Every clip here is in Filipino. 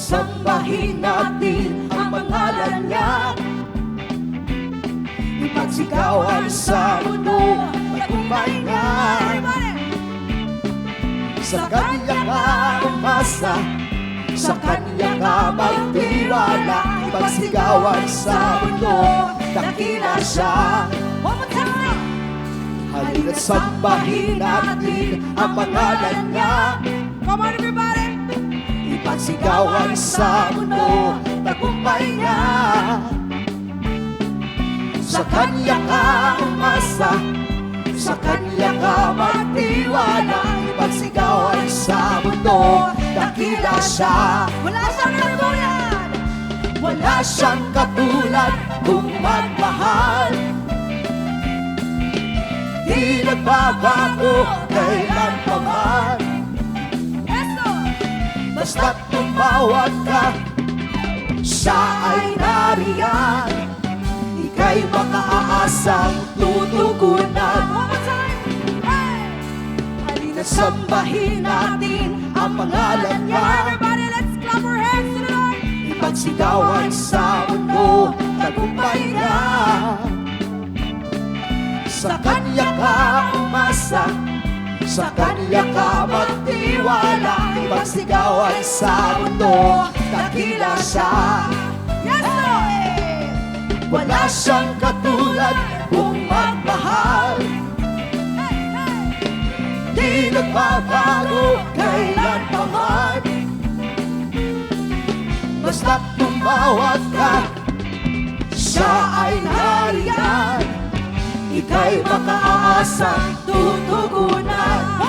Sambahin natin ang pangalan niya, ipagsigawan sa mundo tagumpay niya. Sa Kanya ka umasa, sa Kanya ka magtiwala, ipagsigawan sa mundo dakila siya. Halina't sambahin natin ang pangalan niya. Come on everybody! Ipagsigawan sa mundo tagumpay niya. Sa Kanya ka umasa, sa Kanya ka magtiwala, ipagsigawan sa mundo dakila siya. Wala siyang katulad! Wala siyang katulad kung magmahal. Di nagbabago kailan pa man. Basta't tumawag ka, siya ay nariyan. Ika'y makaasang tutugunan. Halina't sambahin natin ang pangalan niya. Everybody, let's clap our hands to the Lord! Ipagsigawan sa mundo tagumpay niya. Sa Kanya ka umasa, sa Kanya ka magtiwala, ipagsigawan sa mundo dakila siya. Yes, Lord! Wala siyang katulad kung magmahal. Di nagbabago kailan pa man. Basta't tumawag ka, siya ay nariyan. Ika'y makaasang tutugunan.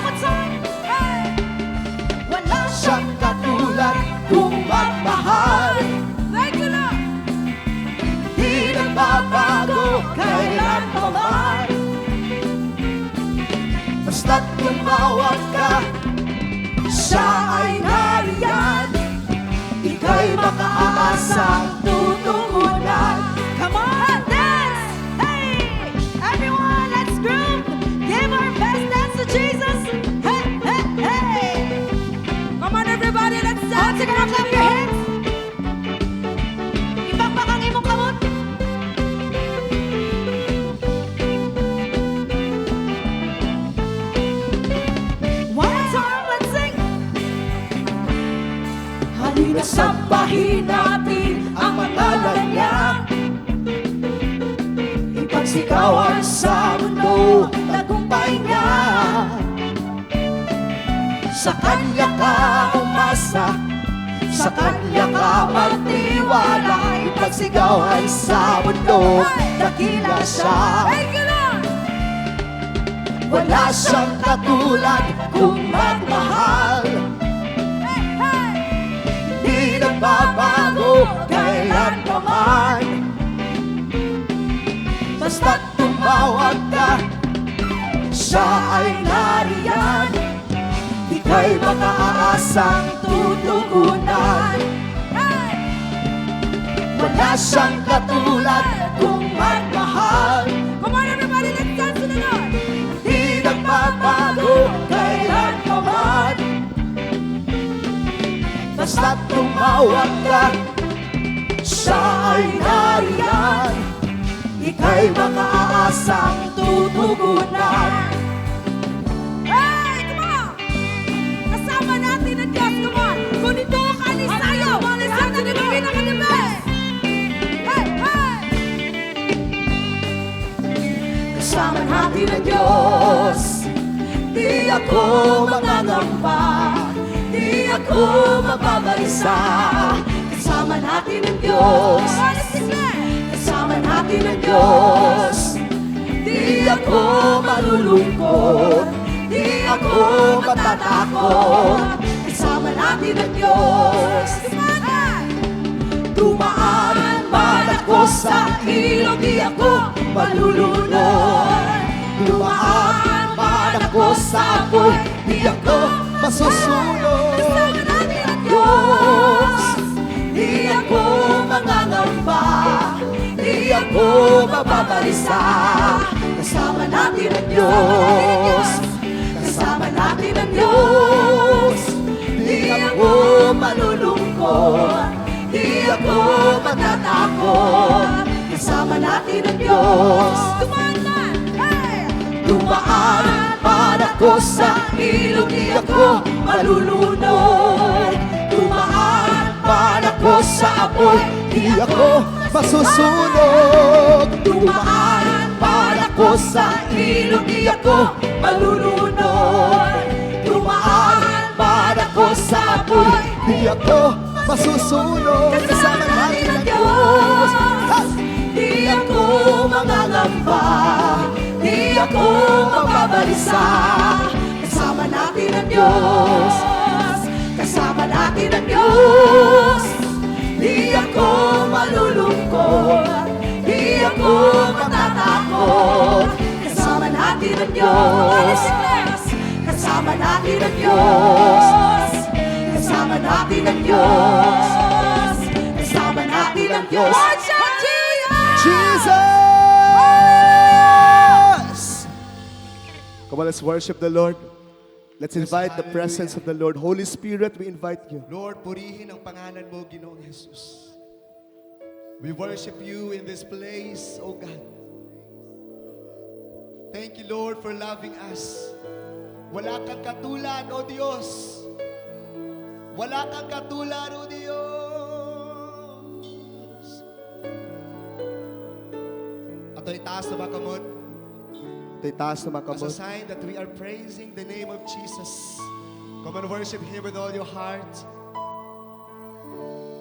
Wala siyang katulad kung magmahal. Thank you, Lord! Di nagbabago kailan pa man. Basta't tumawag ka, siya ay nariyan. Ika'y makaasang tutugunan. Come on, dance! Hey! Everyone, let's groove! Give our best dance to Jesus! Hey, hey, hey! Come on, everybody, let's dance! Sige na, clap your hands! Ibakbak ang imong kamot! One more time, let's sing! Halina't sambahin natin ang pangalan niya. Ipagsigawan sa mundo tagumpay niya. Sa Kanya ka umasa, sa Kanya ka magtiwala, ipagsigawan sa mundo dakila siya. Thank you, Lord! Wala siyang katulad kung magmahal. Hey, hey! Di nagbabago kailan pa man. Basta't tumawag ka, siya ay nariyan. Ika'y makaasang tutugunan. Hey! Wala siyang katulad kung magmahal. Come on, everybody, let's dance to the Lord! Di nagbabago kailan pa man. Basta't tumawag ka, siya ay nariyan. Ika'y makaasang tutugunan. Hey, come on! Kasama natin ang Diyos, come on! Kung ito ka ni Sayo, lahat na nabigay na ka the best! Hey, hey! Kasama natin ang Diyos. Di ako mangangamba, di ako mababalisa. Kasama natin ang Diyos. Come on, let's declare! Kasama natin ang Diyos. Di ako malulungkot, di ako matatakot. Kasama natin ang Diyos. Dumaan man ako sa ilog, di ako malulunod. Dumaan man ako sa apoy, di ako masusunod. Kasama natin ang Diyos, di ako mangangamba, di ako mababalisa. Kasama natin ang Diyos. Kasama natin ang Diyos. Di ako malulungkot, di ako matatakot. Kasama natin ang Diyos. Dumaan! Hey! Dumaan man ako sa ilog, di ako malulunod. Dumaan man ako sa apoy, di ako masusunog. Dumaan man ako sa ilog, di ako malulunod. Dumaan man ako sa apoy, di ako masusunog. Kasama natin ang Diyos. Di ako mangangamba, di ako mababalisa. Kasama natin ang Diyos. Kasama natin ang Diyos. Di ako malulungkot, di ako matatakot. Kasama natin ang Diyos. Kasama natin ang Diyos. Kasama natin ang Diyos. Kasama natin ang Diyos. Worship Jesus! Jesus! Come on, let's worship the Lord. Let's invite the presence of the Lord. Holy Spirit, we invite you. Lord, purihin ang pangalan mo, Ginoong Jesus. We worship you in this place, O God. Thank you, Lord, for loving us. Wala kang katulad, O Diyos. Wala kang katulad, O Diyos. Ito'y taas na makamot. Ito'y taas na As a makamot. sign that we are praising the name of Jesus. Come and worship Him with all your heart.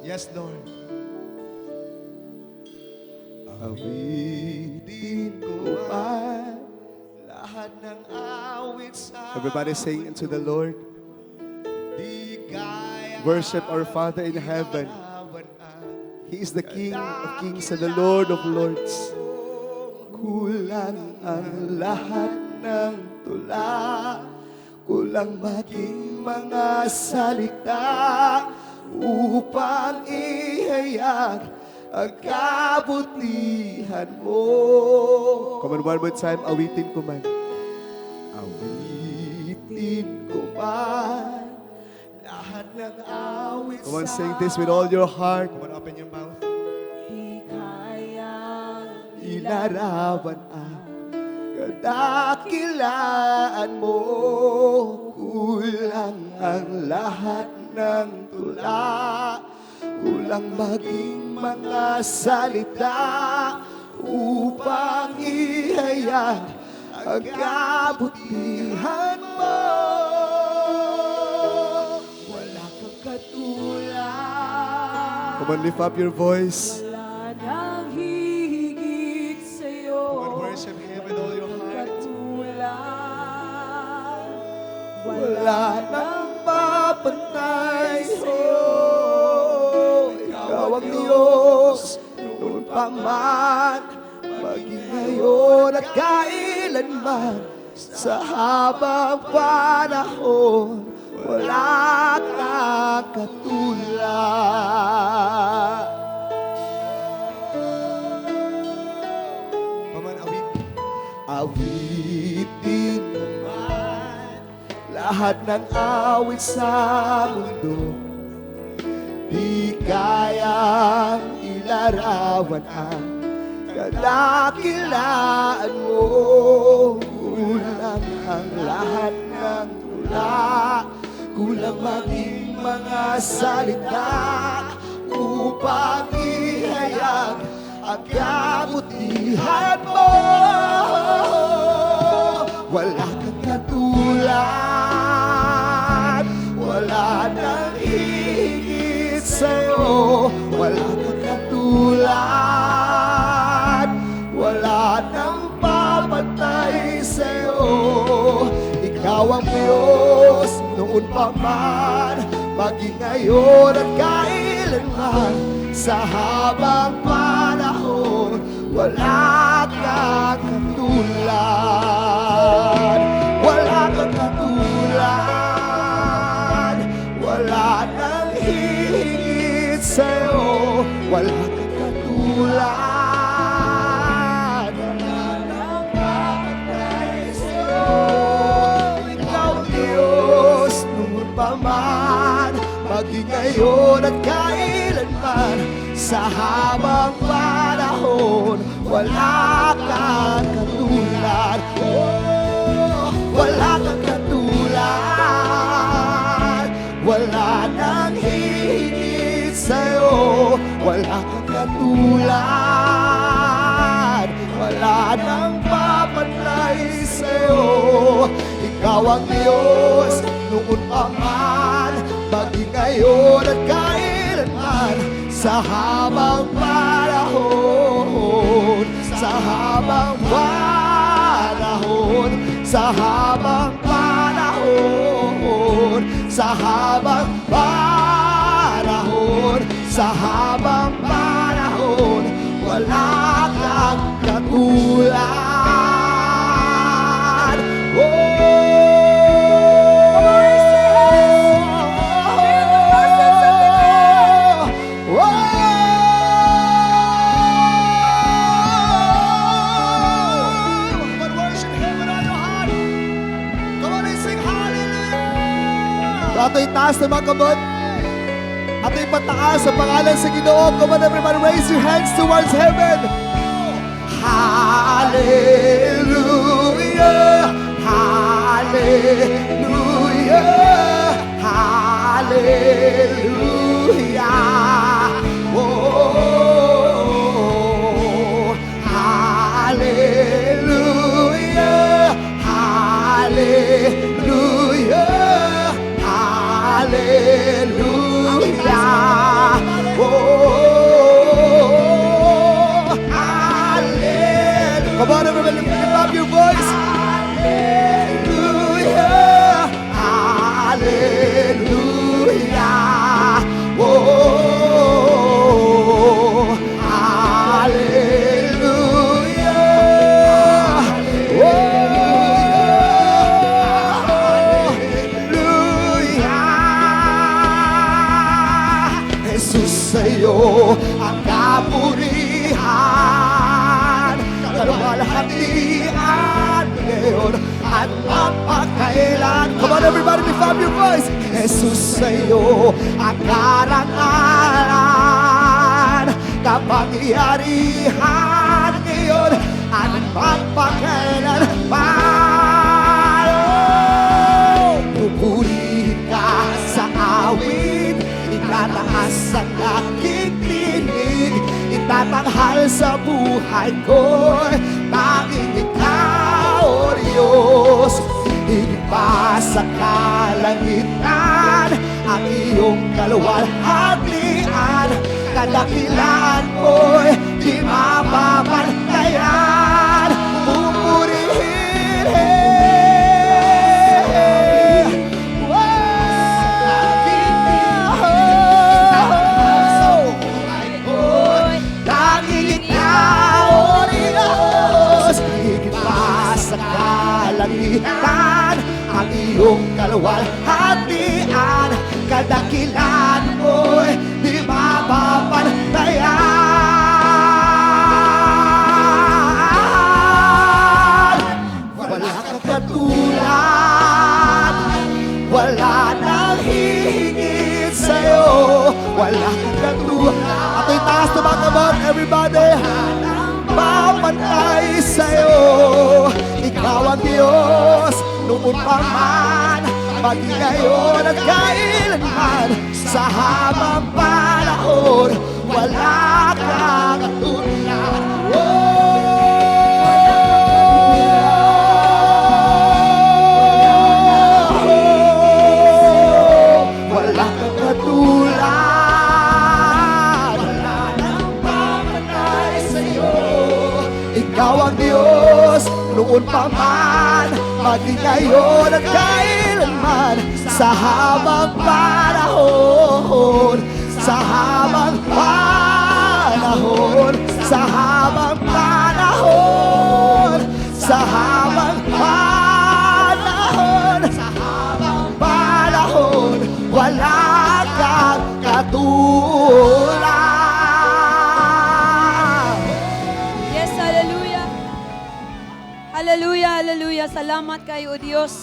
Yes, Lord. Awitin ko man. Lahat ng awit sa Everybody sing into the Lord. di kaya Worship our Father in heaven. laban ang He is the King of kings and the Lord of lords. Kulang ang lahat ng tula, kulang maging mga salita upang ihayag ang kabutihan mo. Come on, one more time, awitin ko man. Awitin ko man. lahat ng awit Come on, sa sing this with all your heart. Come on, open your mouth. Di kayang Ilarawan ang kadakilaan mo. Kulang ang lahat ng tula, kulang maging mga salita upang ihayag ang kabutihan mo. Wala kang katulad. Come on, lift up your voice. wala nang hihigit sa'yo. Come on, worship Him with all your heart. Katulad. Wala nang mapantay sa'yo. Ikaw ang Diyos, noon pa man, maging ngayon at kailanman. Sa habang panahon, wala kang katulad. Come on, awit. Awitin naman lahat ng awit sa mundo. Di kayang ilarawan ang kadakilaan mo. Kulang ang lahat ng tula, kulang maging mga salita upang ihayag ang kabutihan mo. Wala kang katulad, wala nang higit sa'yo. Wala kang katulad, wala nang papatay sa'yo. Ikaw ang Diyos, noon pa man, maging ngayon at kailanman. Sa habang panahon, wala kang katulad. Wala kang katulad, wala nang hihigit sa'yo. Wala kang katulad, wala nang papatay sa'yo. Ikaw Diyos, noon pa man, ngayon at kailanman, sa habang panahon, wala kang katulad. Oh, wala kang katulad. Wala nang hihigit sa'yo. Wala kang katulad. Wala nang papantay sa'yo. Ikaw ang Diyos noon pa man, maging ngayon at kailanman, sa habang panahon, sa habang panahon, sa habang panahon, sa habang panahon, sa habang panahon, wala kang katulad. Ato'y taas na mga kamot. Ato'y pataas sa pangalan sa Ginoo. Come on everybody, raise your hands towards heaven. Hallelujah, hallelujah, hallelujah. Oh, hallelujah, hallelujah. Hallelujah. Oh, hallelujah. Come on, everybody, lift up your voice. Hallelujah. Hallelujah. Oh, hallelujah. Sa'yo ang kapurihan, kaluwalhatian ngayon at mapakailan. Come on everybody, lift up your voice. Jesus, sa'yo ang karangalan, kapangyarihan ngayon at mapakailan. Pupurihin ka sa awit, itataas ang aking tinig, itatanghal sa buhay ko, tanging ikaw, O Diyos. Higit pa sa kalangitan, ang iyong kaluwalhatian, kadakilaan mo'y di mapapantayan. Pupurihin kalangitan, ang iyong kaluwalhatian, kadakilan mo'y di mapapantayan. Wala kang katulad, wala nang hihigit sa'yo, wala kang katulad. Ato'y taas na mga kamot, everybody. Papantay sa'yo, ikaw ang Diyos noon pa man, maging ngayon at kailanman, sa habang panahon, wala kang katulad. Wala kang katulad, wala nang papantay sa'yo. Ikaw ang Diyos noon pa man, maging ngayon at kailanman, sa habang panahon, sa habang panahon, sa habang panahon, sa habang panahon, sa habang panahon, wala kang katulad. Yes, hallelujah. Hallelujah, hallelujah. Salamat kayo, O Diyos,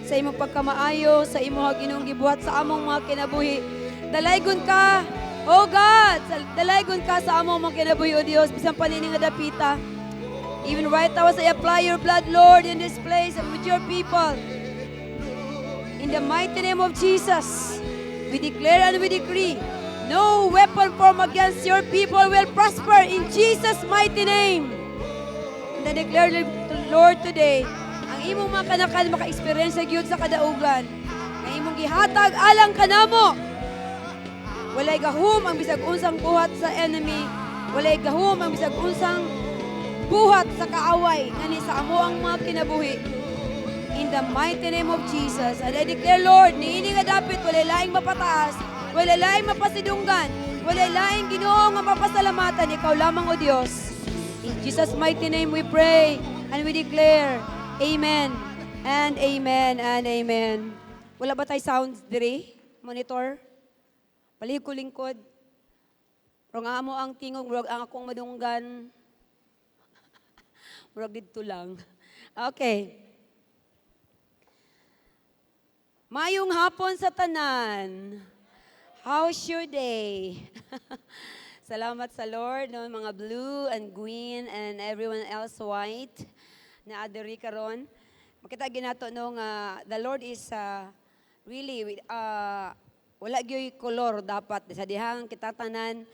sa imong pagkamaayo, sa imong Ginoong gibuhat sa among mga kinabuhi. Magdalaygon ka. Oh God, dalaygon ka sa amo mga kinabuhi, O Dios, bisan panini nga dapita. Even right now, as I apply your blood, Lord, in this place and with your people. In the mighty name of Jesus, we declare and we decree, no weapon formed against your people will prosper in Jesus' mighty name. And I declare, Lord, today, ang imong mga kanakan maka-experience sa Giyod sa kadaugan, ang imong gihatag alang kanamo. Walay gahum ang bisag unsang buhat sa enemy. Walay gahum ang bisag unsang buhat sa kaaway ngani sa amo ang mga kinabuhi. In the mighty name of Jesus, and I declare, Lord, niini nga dapit walay laing mapataas, walay laing mapasidunggan, walay laing Ginoo nga mapasalamatan, ikaw lamang, O Dios. In Jesus' mighty name we pray and we declare, Amen and Amen and Amen. Wala ba tayo sounds diri? Monitor? Palihig ko lingkod. Pero nga mo ang tingog, murag ang akong madunggan. Murag dito lang. Okay. Mayong hapon sa tanan. How's your day? Salamat sa Lord, no, mga blue and green and everyone else white na adiri karon. Makita ginato no nga the Lord is really wala gyud kolor dapat sa dihang kita tanan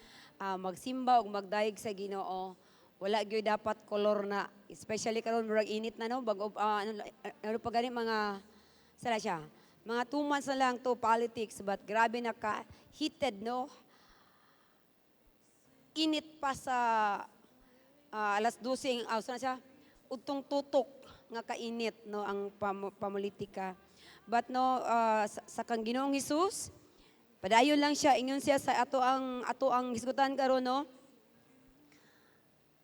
magsimba ug magdaig sa Ginoo. Wala gyud dapat kolor na, especially karon murag init na no bago ano pa gani mga sala siya. Mga 2 months na lang to politics, but grabe na ka heated no. Init pa sa alas 12 sana siya utong tutok nga kainit no ang pamulitika. But no sa kang Ginoong Hesus, padayon lang siya, ingon siya sa ato ang hisgutan karon no.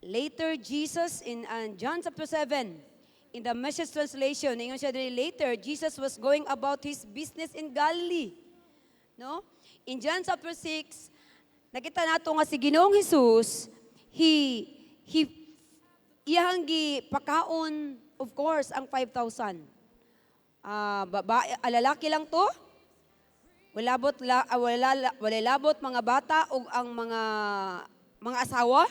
Later Jesus in John chapter 7, in the Message translation, ingon siya diri, later Jesus was going about his business in Galilee. No? In John chapter 6, nakita nato nga si Ginoong Hesus, iyang gipakaon, of course, ang 5,000. Lalaki lang to. Wala labot mga bata o ang mga asawa.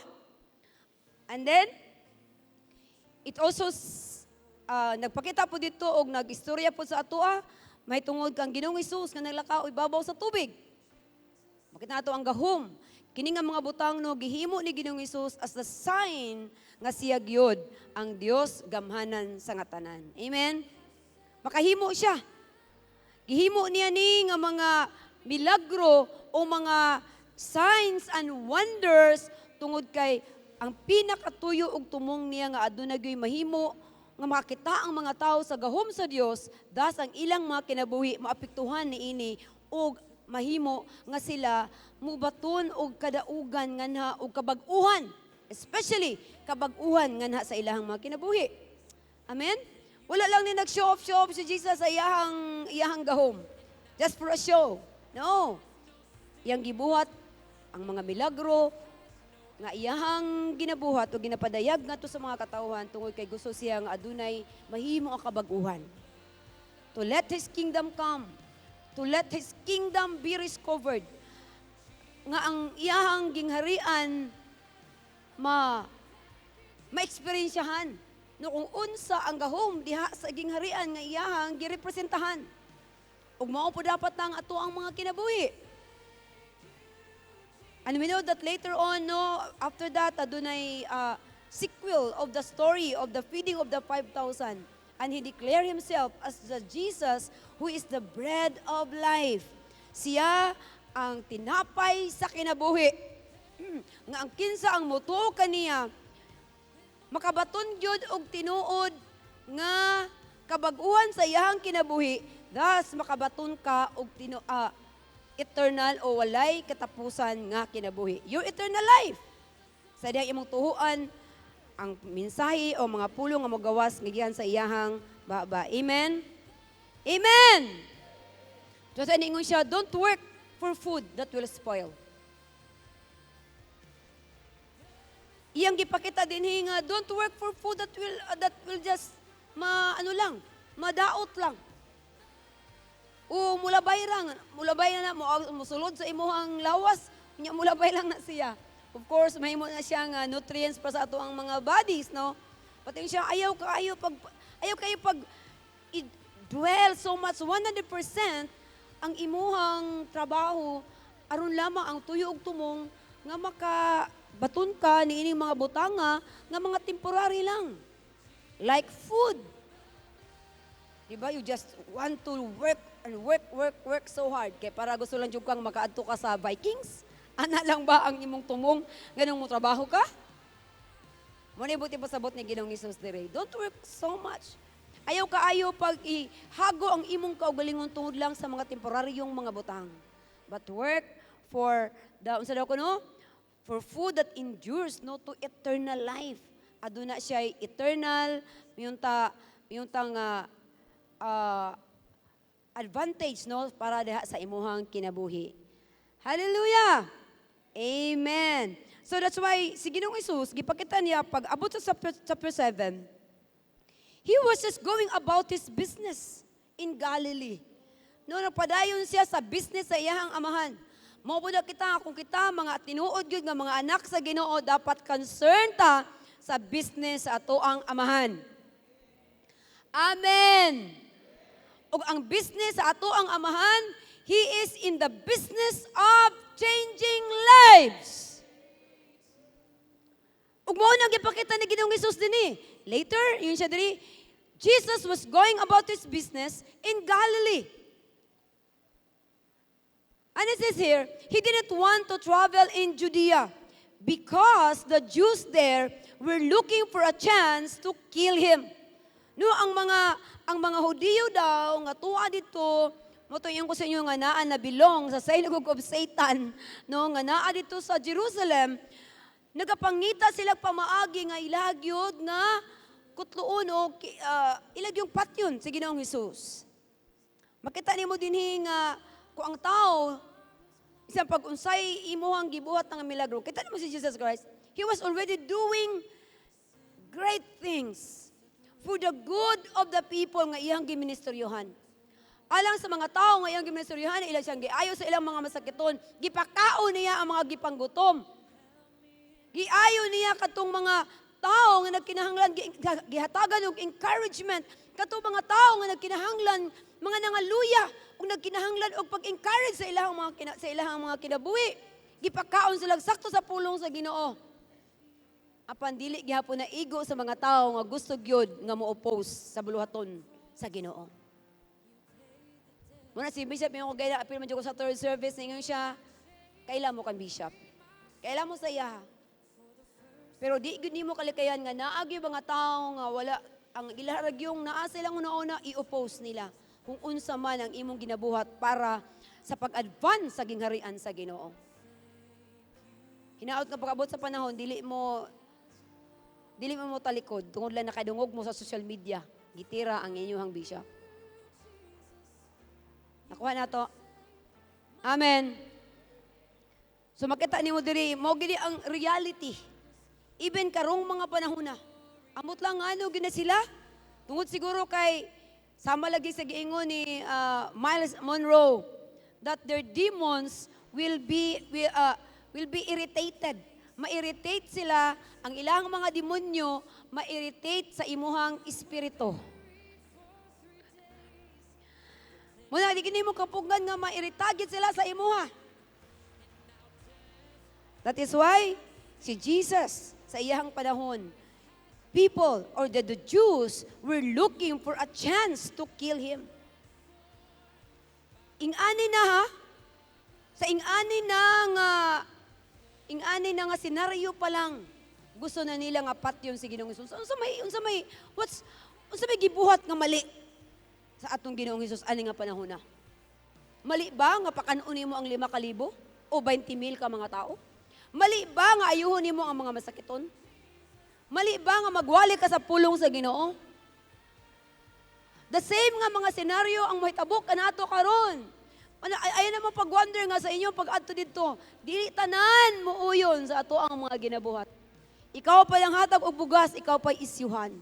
And then, it also, nagpakita po dito o nag-istorya po sa atoa, may tungod kang Ginoong Hesus nga naglakaw ibabaw sa tubig. Makita nato ang gahom. Kini nga mga butang no, gihimo ni Ginoong Hesus as the sign nga siya gyud ang Dios gamhanan sa ngatanan. Amen? Makahimo siya. Gihimo niya ni nga mga milagro o mga signs and wonders tungod kay ang pinakatuyo og tumong niya nga aduna gyoy mahimo nga makita ang mga tao sa gahom sa Dios, das ang ilang mga kinabuhi maapektuhan niini og mahimo nga sila mubaton og kadaugan nganha og kabag-uhan, especially kabag-uhan nganha sa ilahang mga kinabuhi. Amen? Wala lang ni nag-show off si Jesus sa iyahang gahom. Just for a show. No. Iyang gibuhat ang mga milagro nga iyahang ginabuhat o ginapadayag ngadto sa mga katawhan tungod kay gusto siya nga adunay mahimo ang kabag-uhan. To let His kingdom come. To let His kingdom be discovered. Nga ang iyahang gingharian ma-experiensyahan. No, kung unsa ang gahom diha sa gingharian nga iyahang girepresentahan. Ug mao po dapat ang ato ang mga kinabuhi. And we know that later on, no, after that, adunay sequel of the story of the feeding of the 5,000. And He declared Himself as the Jesus who is the bread of life. Siya ang tinapay sa kinabuhi. Nga ang kinsa ang mutuo kaniya, makabaton gyud og tinuod nga kabag-uhan sa iyahang kinabuhi, thus makabaton ka og eternal o walay katapusan nga kinabuhi. Your eternal life. Sa diyang imong tuhuan ang mensahe o mga pulong nga mogawas ngagihan sa iyahang baba. Amen? Amen! So sa ningon siya, don't work for food that will spoil. Iyang gipakita din nga, don't work for food that will just madaot lang. O mulabay na musulod sa imuhang lawas, nya mulabay lang na siya. Of course, mahimo na siyang nutrients para sa ato ang mga bodies, no? Pati siya ayaw kayo pag dwell so much 100% ang imuhang trabaho aron lamang ang tuyo ug tumong nga makabaton ka niining mga butanga nga mga temporary lang. Like food. Diba? You just want to work and work so hard. Kaya para gusto lang jud kang makaadto ka sa Vikings. Ana lang ba ang imong tumong ganung mo trabaho ka? Muna buti pasabot ni Ginoong Hesus dire. Don't work so much. Ayaw kaayo pag ihago ang imong kaugalingon tungod lang sa mga temporaryong mga butang. But work for unsa daw ko no? For food that endures, no, to eternal life. Aduna siya eternal, yung advantage, no, para diha sa imuhang kinabuhi. Hallelujah! Amen. So that's why si Ginoong Hesus gipakita niya pag abot sa chapter 7, he was just going about his business in Galilee. No, napadayon siya sa business sa iyahang amahan. Mao pud kita kung kita mga tinuod gyud nga mga anak sa Ginoo dapat concerned ta sa business sa ato ang amahan. Amen. Ug ang business sa ato ang amahan, he is in the business of changing lives. Ug mao nang gipakita ni Ginoong Hesus dinhi. Later, yun siya diri, Jesus was going about his business in Galilee. And it says here, he didn't want to travel in Judea because the Jews there were looking for a chance to kill him. No, ang mga Hudiyo daw nga tuwa dito, motuyon ko sa inyo nga naa na bilong sa synagogue of Satan, no, nga naa dito sa Jerusalem, nagapangita sila pamaagi nga ilagyod nga kutluon o ilagyong patyon sa Ginoong Hesus. Makita nimo dinhi nga kung ang tao isang pag-unsay imuhang gibuhat ng milagro, kita nimo si Jesus Christ, he was already doing great things for the good of the people nga iyang giministeryohan. Alang sa mga tao nga iyang giministeryohan, ilang siyang giayo sa ilang mga masakiton, gipakao niya ang mga gipanggutom. Giayo niya katong mga tao nga nagkinahanglan gihatagan og encouragement katong mga tao nga nagkinahanglan mga nangaluya ug nagkinahanglan og pag-encourage sa ilahang mga kinabuhi. Gipakaon sila sakto sa pulong sa Ginoo. Apan dili gihapon na igo sa mga tao nga gusto gyud nga mo-oppose sa buluhaton sa Ginoo. Muna si Bishop yung kagaya apil man ko sa third service ningon siya, kaila mo kan Bishop. Kaila mo sa iya. Pero di gyud nimo kalikayan nga naagi mga tao nga wala ang ilarag yung naa silang una-una i-oppose nila kung unsa man ang imong ginabuhat para sa pag-advance sa gingharian sa Ginoo. Hinaot nga pag-abot sa panahon dili mo talikod tungod lang nakadungog mo sa social media. Gitira ang inyong bishop. Nakuha na to. Amen. So makita nimo diri mo gid ang reality. Even karong mga panahon na. Amot lang ano gina sila. Tungod siguro kay sama lagi sa giingon ni Miles Monroe that their demons will be irritated. Ma-irritate sila, ang ilang mga demonyo, ma-irritate sa imuhang espiritu. Muna, di mo kapugan nga ma-irritagit sila sa imuha. That is why, si Jesus, sa iyang panahon, people or the Jews were looking for a chance to kill him. Ingani na ha? Sa ingani na nga senaryo pa lang, gusto na nila nga patyon si Ginoong Hesus. Unsa may gibuhat nga mali sa atong Ginoong Hesus ani nga panahon na? Mali ba nga pakanon mo ang 5,000 o 20,000 ka mga tao? Mali ba nga ayuhon nimo ang mga masakiton? Mali ba nga magwali ka sa pulong sa Ginoo? The same nga mga senaryo ang mahitabo kanato karon. Ayan naman pag-wonder nga sa inyo pag-adto dito. Dili tanan mo uyon sa ato ang mga ginabuhat. Ikaw pa yung hatag og bugas, ikaw pa isyuhan.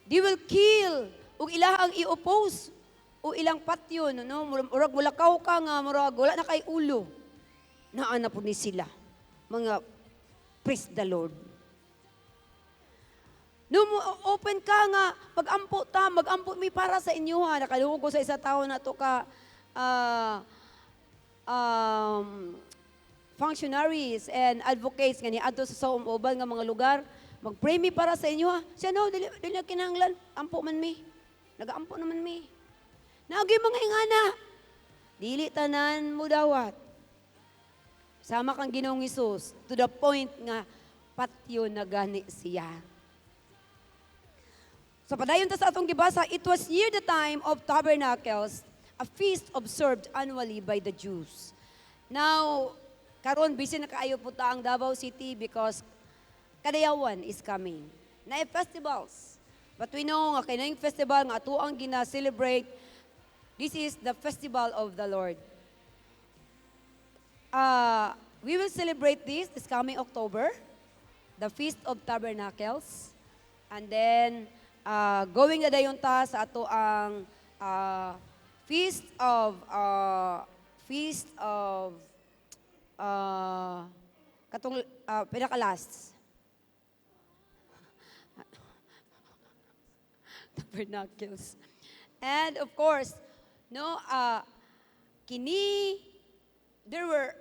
They will kill ug ilaha ang i-oppose o ilang patyon, no? Murag mulakaw ka nga, murag wala na kay ulo. Naana po ni sila. Mga praise the Lord. No, open ka nga, mag-ampo mi para sa inyo ha. Nakaluhog ko sa isa tao na to ka, functionaries and advocates nga ni adto sa uban nga mga lugar, mag-pray mi para sa inyo ha. Siya no, dili na kinahanglan, ampo man mi. Nagaampo naman mi. Nagi mga ingana. Dili tanan mo dawat. Sama kang Ginoong Hesus to the point nga patyo na gani siya. So padayon ta sa atong gibasa, it was near the time of tabernacles, a feast observed annually by the Jews. Now, karon busy na kaayo po ta ang Davao City because Kadayawan is coming. Na festivals. But we know nga kay festival nga ato ang gina-celebrate. This is the festival of the Lord. We will celebrate this coming October, the Feast of Tabernacles. And then, going na dayon ta sa ato ang Feast of katong pinaka-last. Tabernacles. And of course, no, there were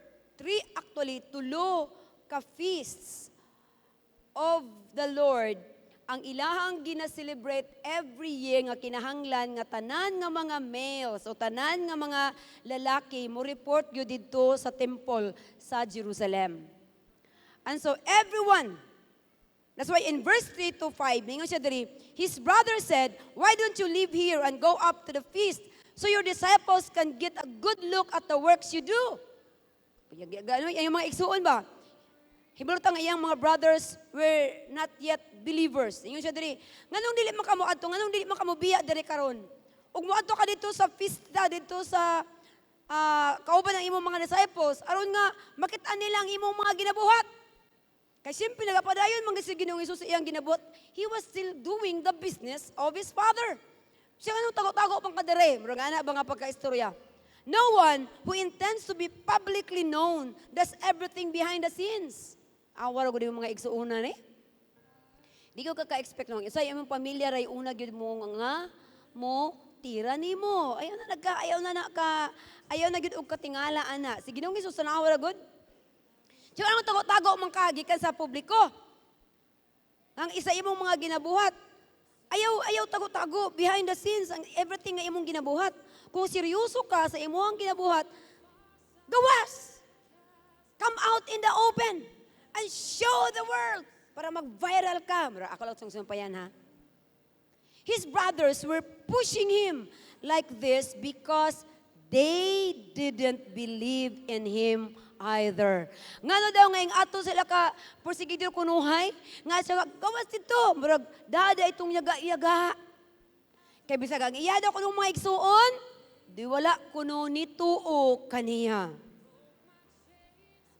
tulo ka feasts of the Lord ang ilahang gina-celebrate every year nga kinahanglan nga tanan nga mga males o tanan nga mga lalaki mo report gyud didto sa temple sa Jerusalem. And so everyone, that's why in verse 3 to 5, ningon siya diri, his brother said, "Why don't you leave here and go up to the feast so your disciples can get a good look at the works you do?" Yung mga igsuon ba? Hibulutang iyang mga brothers were not yet believers. Ingon siya diri, nganong dili makamuadto, nganong dili makamubiya diri karon? Ug moadto ka dito sa pista dito sa kauban ng imong mga disciples aron nga makita nila ang imong mga ginabuhat. Kay simple nagapadayon man si Ginoong Hesus sa iyang ginabuhat, he was still doing the business of his Father. Siya anong tago-tago pang kadere, murag ana ba nga pagkaistorya. No one who intends to be publicly known does everything behind the scenes. Awar ko din mga igsuunan eh. Di ko kaka-expect nung isa yung pamilya ray una gyud mo nga mo tira nimo. Ayaw na gyud og katingala ana. Si Ginoong Hesus na awara gud. Siya anong tago-tago man kagikan sa publiko. Ang isa imong mga ginabuhat. Ayaw tago-tago behind the scenes ang everything nga imong ginabuhat. Kung seryoso ka sa imong ginabuhat, gawas! Come out in the open and show the world para mag-viral ka. Mara, ako lang itong sumpayan ha. His brothers were pushing him like this because they didn't believe in him either. Ngano daw ngayong ato sila ka persecutor kunuhay, nga siya gawas dito, murag dada itong yaga-yaga. Kay bisag ang iyada ko ng mga igsuon, di wala kuno nituo kaniya.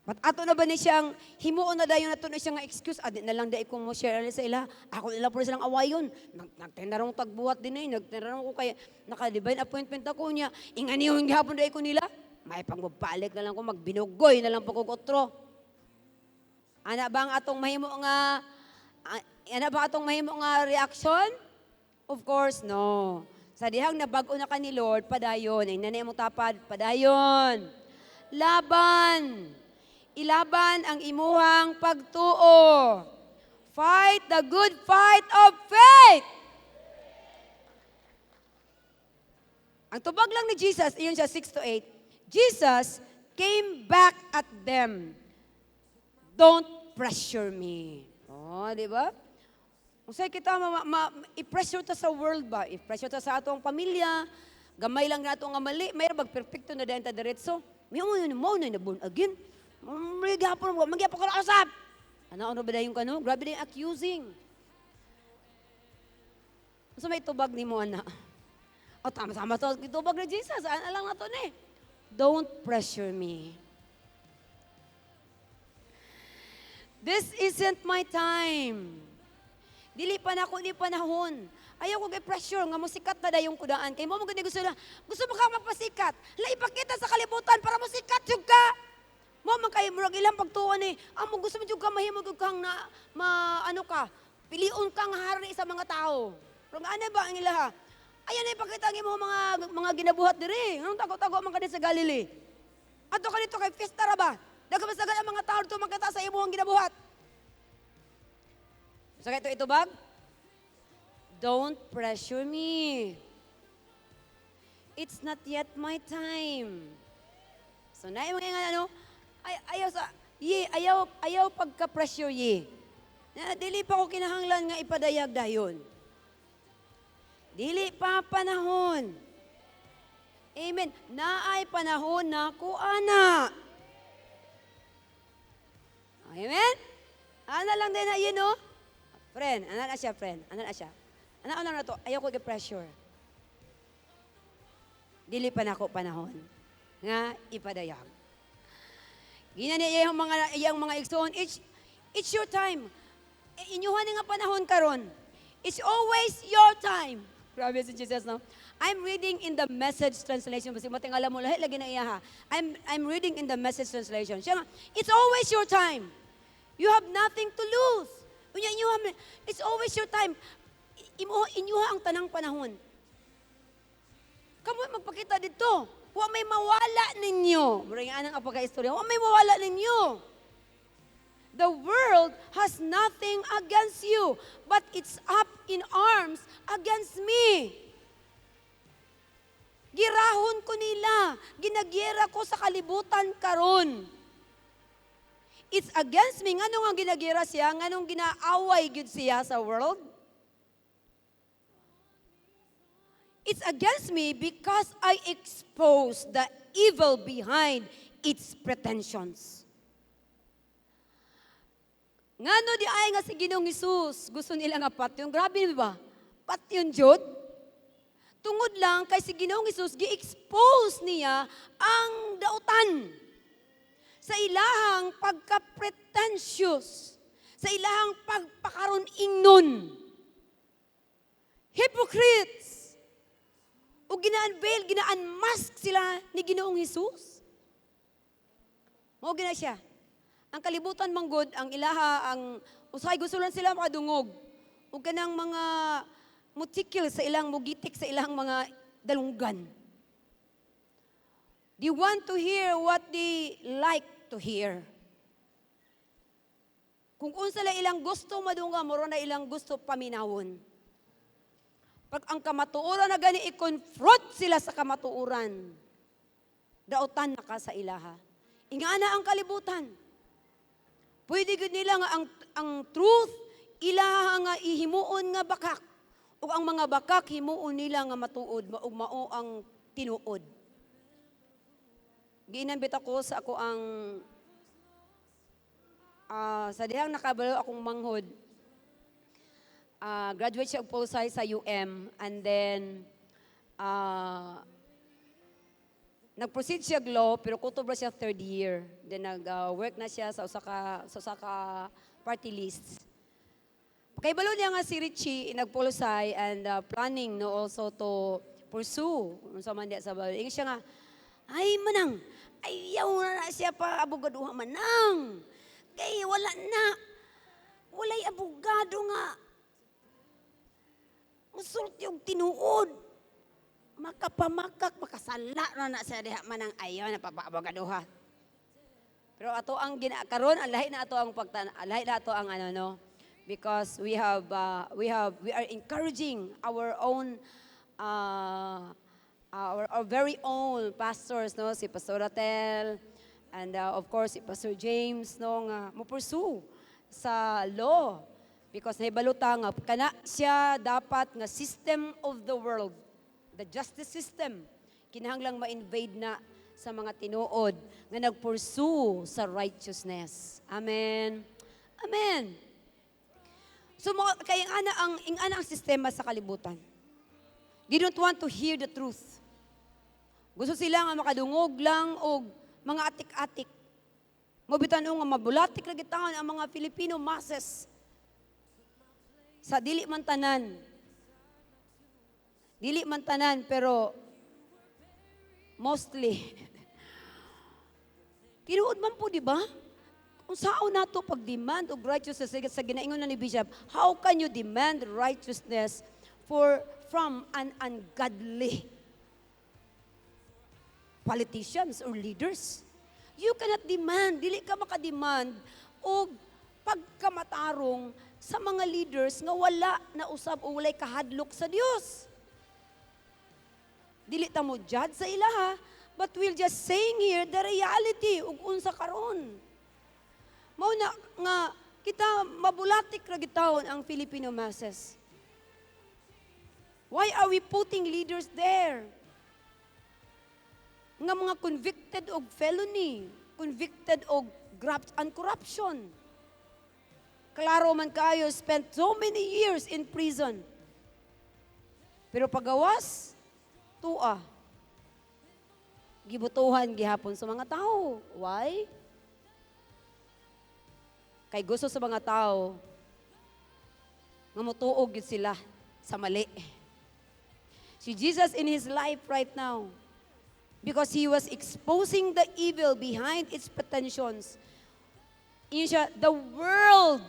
But ato na ba ni siyang himuon na dayon nato na siya nga excuse, adi na lang dai ko mo share sa ila. Ako nila po silang awayon. Nagtendarong tagbuhat din ay, nagtendarong ko kay naka-divine appointment ako niya. Ingani yung gihapon dai ko nila. May pangbabalik na lang ko, magbinugoy na lang po ko otro. Ana ba ang atong mahimo nga reaction? Of course, no. Sa dihang nabag-o na ka ni Lord, padayon. Ay nanay mo tapad, padayon. Laban. Ilaban ang imuhang pagtuo. Fight the good fight of faith. Ang tubag lang ni Jesus, iyon siya 6-8. Jesus came back at them. Don't pressure me. Oh, di ba? Kung sa'yo kita, i-pressure ta sa world ba? I-pressure ta sa atong pamilya. Gamay lang na atong mali. Mayroon mag-perfecto na dahil ta diretso. May mo na born again. Magyapon ko na usap. Ano ba dahil yung kano? Grabe na yung accusing. So may tubag ni mo, anak. O tama-sama to. Tubag ni Jesus. Alang na to na eh. Don't pressure me. This isn't my time. Dili pa na ako ni panahon. Ayaw ko kay pressure nga musikat na dayong kudaan. Kay mo mo gani gusto mo ka mapasikat. Hala ipakita sa kalibutan para musikat jud ka. Mo man kay murag ilang pagtuon ni, amo gusto mo jud ka mahimo jud kang na ano ka, pilion kang hari sa mga tao. Pero ano ba ang ilaha? Ayan na ipakita ang mga ginabuhat diri. Anong tago-tago man kadto sa Galilee? Ato ka dito kay fiesta ra ba? Nagkabasagan ang mga tao dito makita sa imong ginabuhat. Sa so, ito bag? Don't pressure me. It's not yet my time. So na yung mga ano, ayaw pagka-pressure ye. Na dili pa ko kinahanglan nga ipadayag dayon. Dili pa panahon. Amen. Naay panahon na ko ana. Amen? Ana lang din na yun, no? Friend, ana na siya, friend. Ana na siya. Ana na to, ayaw ko i-pressure. Dili pa na ko panahon. Nga ipadayag. Ginani iyang mga igsoon, it's your time. Inyuhan nga panahon karon. It's always your time. Grabe si Jesus, no? I'm reading in the Message translation. Kasi matingala mo, lahat lagi na iya ha. I'm reading in the Message translation. Siya nga, it's always your time. You have nothing to lose. It's always your time. Inyuha ang tanang panahon. Kamu magpakita dito. Wa may mawala ninyo. Murang anang apaka-istorya. Wa may mawala ninyo. The world has nothing against you, but it's up in arms against me. Girahon ko nila. Ginagyera ko sa kalibutan karon. It's against me. Nganong ang ginagyera siya? Nganong ginaaway gyud siya sa world? It's against me because I expose the evil behind its pretensions. Ngano di ay nga si Ginoong Hesus, gusto nila nga patyon. Grabe di ba? Patyon jud. Tungod lang kay si Ginoong Hesus gi-expose niya ang dautan sa ilahang pagka-pretentious, sa ilahang pagpakaron ingnon. Hypocrites. O gina-unveil, gina-unmask sila ni Ginoong Hesus. Mao gina siya. Ang kalibutan manggod, ang ilaha, ang usay gusto lang sila makadungog. O kanang mga mutikil sa ilang mugitik sa ilang mga dalunggan. They want to hear what they like to hear. Kung unsa la ilang gusto madunga, moro na ilang gusto paminawon. Pag ang kamatuoran na gani, i-confront sila sa kamatuoran. Dautan na ka sa ilaha. Ingana ang kalibutan. Pwede gud nila nga ang truth ilaha nga ihimuon nga bakak ug ang mga bakak himuon nila nga matuod ug mao ang tinuod. Giinambit ako sa ako ang sa dihang nakabalo akong manghod. Graduate siya og poli-sci sa UM and then nag-proceed siya law, pero kutubra siya third year. Then nag-work na siya sa usa ka party lists. Kay balo niya nga si Richie, nag-polusay and planning no also to pursue unsa man diya sa balo. Ingon siya nga, ay manang, ayaw na siya pa abogaduha manang. Kay walay abogado nga. Musulti og tinuod. Makapamakak, makasala na siya diha manang ayaw na papaabagaduha. Pero ato ang ginakaron, lahi na ato ang lahi na ato ang ano no, because we are encouraging our own our very own pastors no, si Pastor Ratel and of course si Pastor James no nga mo pursue sa law because nahibaluta nga kana siya dapat nga system of the world. The justice system, kinahanglang ma-invade na sa mga tinuod nga nag-pursue sa righteousness. Amen. Amen. So, kaya ingana ang sistema sa kalibutan. They don't want to hear the truth. Gusto sila nga makadungog lang o mga atik-atik. Mabitan nga mabulatik na gitahon ang mga Filipino masses sa dili man tanan. Dili man tanan, pero mostly. Tinuod man po, di ba? Kung saan nato pag-demand of righteousness sa ginaingon na ni Bishop, how can you demand righteousness from an ungodly politicians or leaders? You cannot demand, dili ka makademand o pagkamatarong sa mga leaders nga wala na usab o walay kahadlok sa Dios. Dili ta mo judge sa ilaha, but we'll just saying here the reality ug unsa karon. Mao na nga kita mabulatik ra gitawon ang Filipino masses. Why are we putting leaders there? Nga mga convicted og felony, convicted og graft and corruption. Klaro man kayo, spent so many years in prison. Pero pagawas, tua. Gibutuhan gihapon sa mga tao. Why? Kay gusto sa mga tao, nga mutuog yun sila sa mali. Si Jesus in His life right now, because He was exposing the evil behind its pretensions, yun siya, the world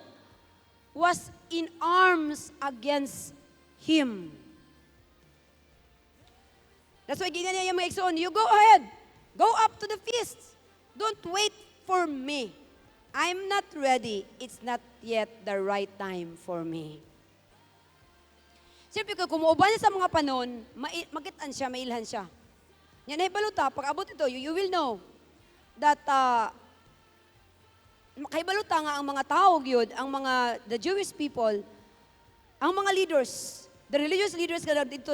was in arms against Him. That's why gingan niya yung mga igsoon, you go ahead, go up to the feast. Don't wait for me. I'm not ready. It's not yet the right time for me. Siyempre, kung umuuban niya sa mga panon, makitaan siya, mailhan siya. Yan ay baluta, pag abot ito, you will know that makaibaluta nga ang mga tao gyud, ang mga the Jewish people, ang mga leaders, the religious leaders nga dito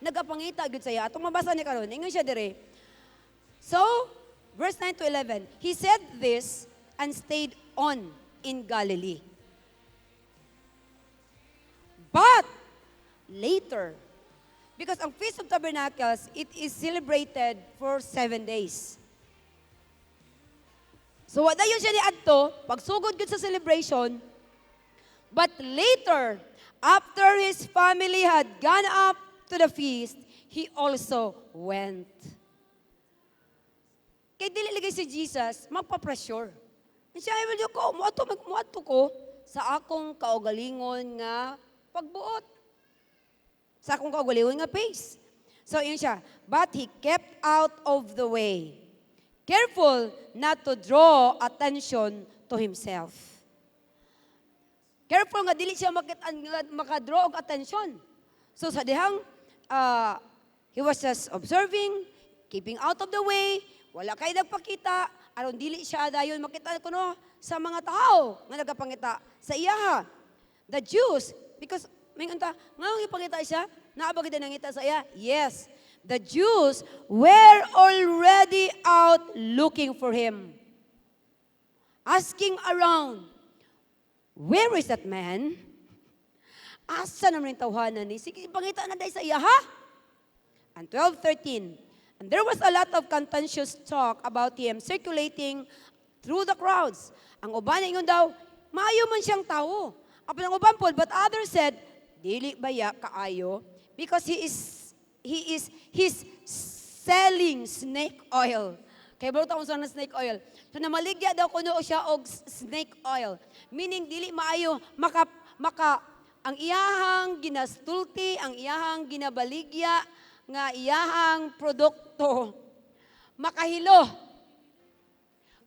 nagapangita gyud sa iya. Atong mabasa ni karon, ingon siya dire. So, verse 9 to 11, he said this and stayed on in Galilee. But later, because ang Feast of Tabernacles, it is celebrated for 7 days. So, wala yun siya ni Adto, pagsugod yun sa celebration, but later, after his family had gone up to the feast, he also went. Kaya dili ligay si Jesus, magpa-pressure. Siya, I will ko, muato ko sa akong kaugalingon nga pagbuot. Sa akong kaugalingon nga pace. So, yun siya. But he kept out of the way, careful not to draw attention to himself. Careful nga dili siya makadraw og attention. So sa dihang he was just observing, keeping out of the way, wala kay nagpakita, aron dili siya dayon makita kuno sa mga tao nga nagapangita sa iyaha. The Jews, because may unta nga ipangita siya, naaba gid nangita sa iya. Yes. The Jews were already out looking for him. Asking around, where is that man? Asa naman yung tawhanan ni? Sige, ipangita na dahil sa iya, ha? And 12:13, and there was a lot of contentious talk about him circulating through the crowds. Ang uban ingon daw, maayo man siyang tao. Apan ang uban po, but others said, dili baya kaayo, because he's selling snake oil. Kaya baro taon sa snake oil. So namaligya daw kuno siya og snake oil. Meaning dili maayo ang iyahang ginastulti, ang iyahang ginabaligya nga iyahang produkto makahilo.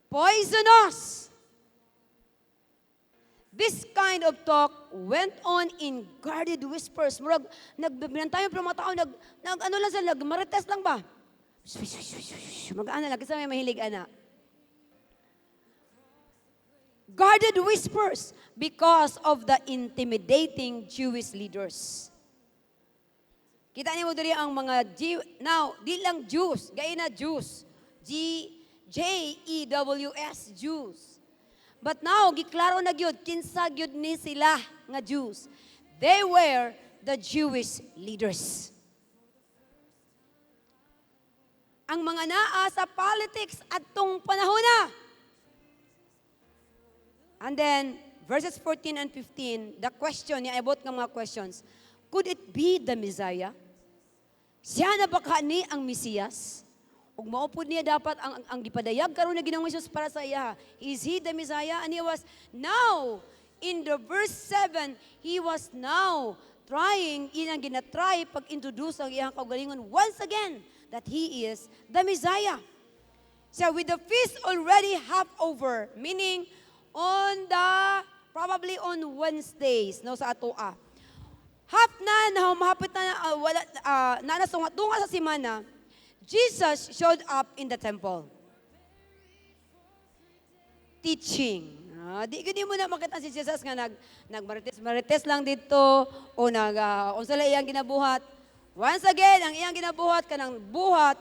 Poisonous. This kind of talk went on in guarded whispers. Murag, nagbibinantayon pero mga tao, ano lang sila, nagmarites lang ba? Mag-ana lang, kasi may mahilig ana. Guarded whispers because of the intimidating Jewish leaders. Kita niyo diri ang mga now, di lang Jews, gaya na Jews. Jews, Jews. But now, giklaro na gyud kinsa gyud ni sila nga Jews. They were the Jewish leaders. Ang mga naa sa politics atong panahon na. And then, verses 14 and 15, the question, niabot ng mga questions. Could it be the Messiah? Siya na ba kani ang Mesiyas? Ug maupod niya dapat ang gipadayag karon na Ginoong Hesus para sa iya. Is he the Messiah? And he was now in the verse 7, he was now trying, inang ginatry pag-introduce ang iyang kaugalingon once again that he is the Messiah. So with the feast already half over, meaning probably on Wednesdays, no, sa atoa. Half na humahapit na, nanasunga-tunga sa simana, Jesus showed up in the temple. Teaching. Di mo na makita si Jesus nga nagmarites lang dito o unsa la iyang ginabuhat. Once again, ang iyang ginabuhat kanang buhat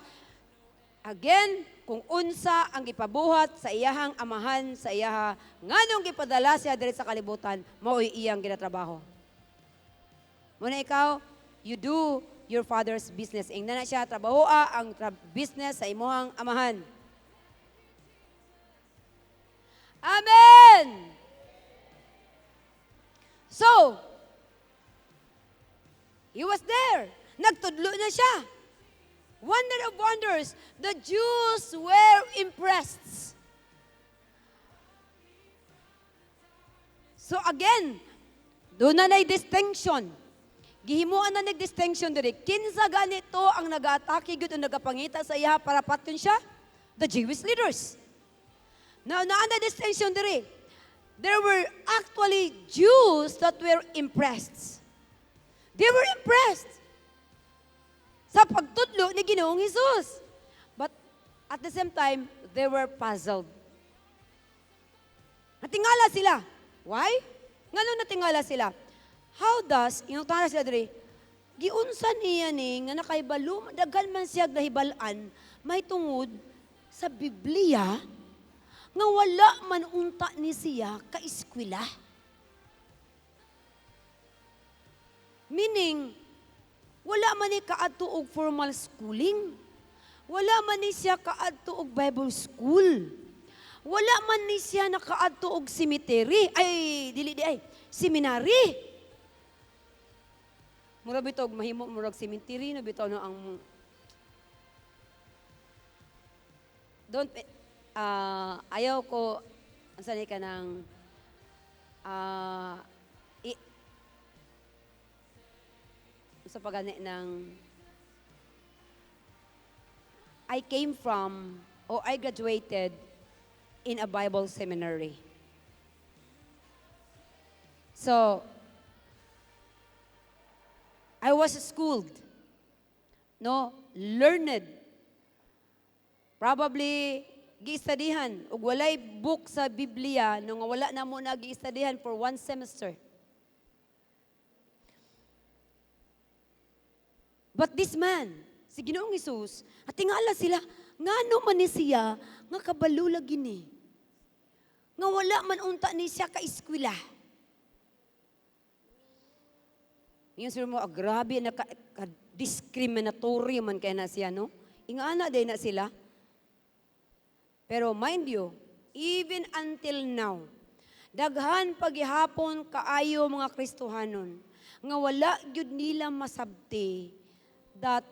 again kung unsa ang gipabuhat sa iyahang amahan sa iyaha nganong gipadala siya diri sa kalibutan mao'y iyang ginatrabaho. Muna ikaw, you do your father's business. Ingna na siya trabahoa ang business sa imuhang amahan. Amen! So, he was there. Nagtudlo na siya. Wonder of wonders, the Jews were impressed. So again, doon na distinction. Gihimuan na nag-distinction diri. Kinsa ganito ang nag-atake gud o nagapangita sa iya para paton siya? The Jewish leaders. Now, naana distinction diri. There were actually Jews that were impressed. They were impressed sa pagtudlo ni Ginoong Hesus. But at the same time, they were puzzled. Natingala sila. Why? Ngano natingala sila? How does, yung tara sila diri, giunsa niya ni, nga nakaibalo, dagan man siya nahibalaan, may tungod sa Biblia, nga wala man unta ni siya ka-eskwela. Meaning, wala man ni kaadto og formal schooling. Wala man ni siya kaadto og Bible school. Wala man ni siya nakaadto og cemetery. Seminary. Mura bitog mahimo murag cemetery no bitaw no ang ayaw ko ansa ni kanang sa pagani ng I came from or I graduated in a Bible seminary. So I was schooled, no, learned. Probably giistadihan ug walay book sa Biblia no nga wala na mo giistadihan for 1 semester. But this man, si Ginoong Hesus, at tingala sila, ngano man ni siya nga kabalula gini. Nga wala man unta ni siya ka-eskwela. Yung sir mo, grabe na discriminatory man kaya na siya, no? Ingana day na sila. Pero mind you, even until now, daghan paghihapon kaayo mga Kristohanon, nga wala gyud nila masabti that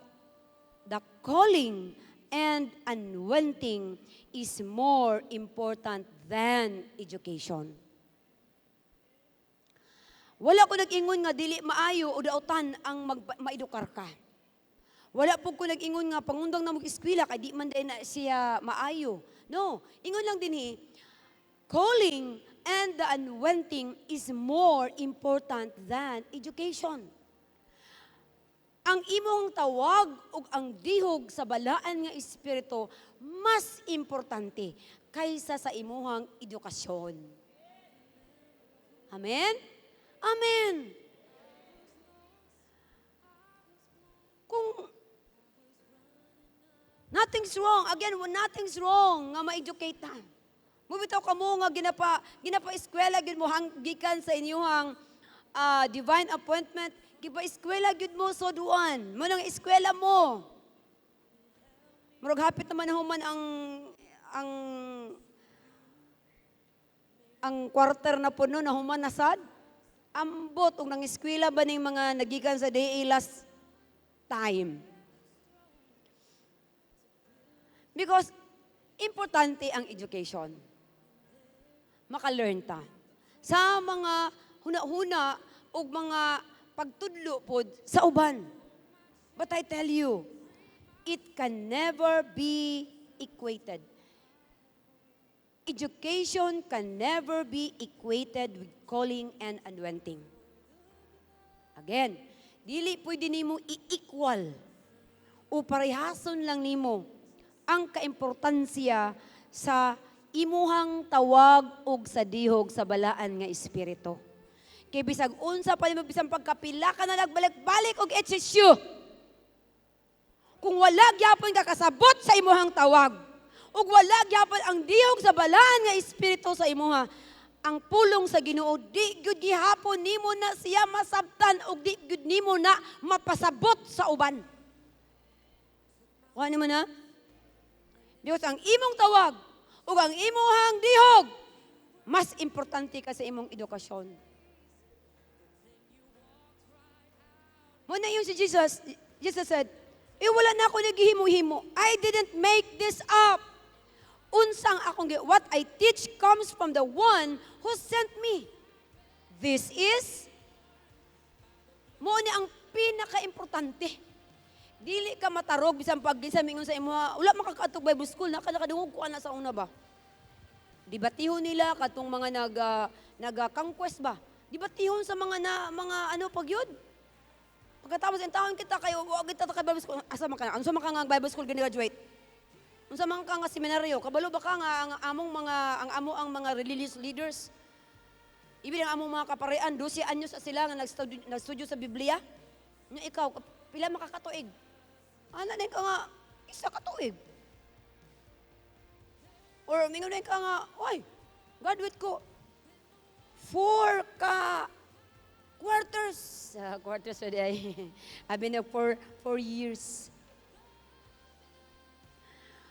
the calling and anointing is more important than education. Wala ko nag-ingon nga dili maayo o dautan ang maedukar ka. Wala po ko nag-ingon nga pangundang na mag-eskwela kay di man day na siya maayo. No, ingon lang dinhi, calling and the anointing is more important than education. Ang imong tawag ug ang dihog sa balaan nga espiritu mas importante kaysa sa imuhang edukasyon. Amen? Amen. Kung nothing's wrong, again, nothing's wrong nga ma-educate ta. Mubitaw ka mo nga ginapa-eskwela gid mo gikan sa inyong divine appointment, gipa-eskwela gid mo so duan. Mo nang eskwela mo. Murag hapit naman human ang quarter na puno na human nasad. ambot ug nang eskwela ba ning mga nagikan sa DA last time. Because importante ang education. Maka-learn ta. Sa mga huna-huna o mga pagtudlo pod sa uban. But I tell you, it can never be equated. Education can never be equated with calling and anointing. Again, dili pwede nimo i-equal o parehason lang nimo ang kaimportansya sa imuhang tawag og sa dihog sa balaan nga espiritu. Kay bisag unsa pa nimo bisang pagkapila ka na nagbalik-balik og HSU. Kung wala gyapon ka kasabot sa imuhang tawag, ug wala gyapon ang dihog sa balaan nga espiritu sa imuha, ang pulong sa Ginoo di gyud gihapon nimo na siya masabtan ug di gyud nimo na mapasabot sa uban. Kuha nimo na? Diyos ang imong tawag ug ang imuhang dihog mas importante ka sa imong edukasyon. Muna yung si Jesus said, wala na ako nagihimo-himo. I didn't make this up. Unsang akong what I teach comes from the one who sent me. This is mo ni ang pinaka-importante. Dili ka matarog bisan pag mingon sa imo, wala makakaatog Bible school na nakadungog ko ana sa una ba. Dibatihon nila katong mga naga-conquest ba. Dibatihon sa mga ano pag yun. Pagkatapos ang taon kita kayo, wag kita ka Bible school. Asa man ka? Unsa man ka nga Bible school graduate? Unsa man ka nga seminaryo? Kabalo ba ka nga ang amo mga religious leaders? Ibig ang among mga kaparean, 12 anyos sila nga nagstudyo sa Biblia. Nya ikaw, pila makakatuig? Ana din ka nga isa ka tuig. Or mingon din ka nga, oy, graduate ko. 4 ka quarters. Quarters so I've been there for 4 years.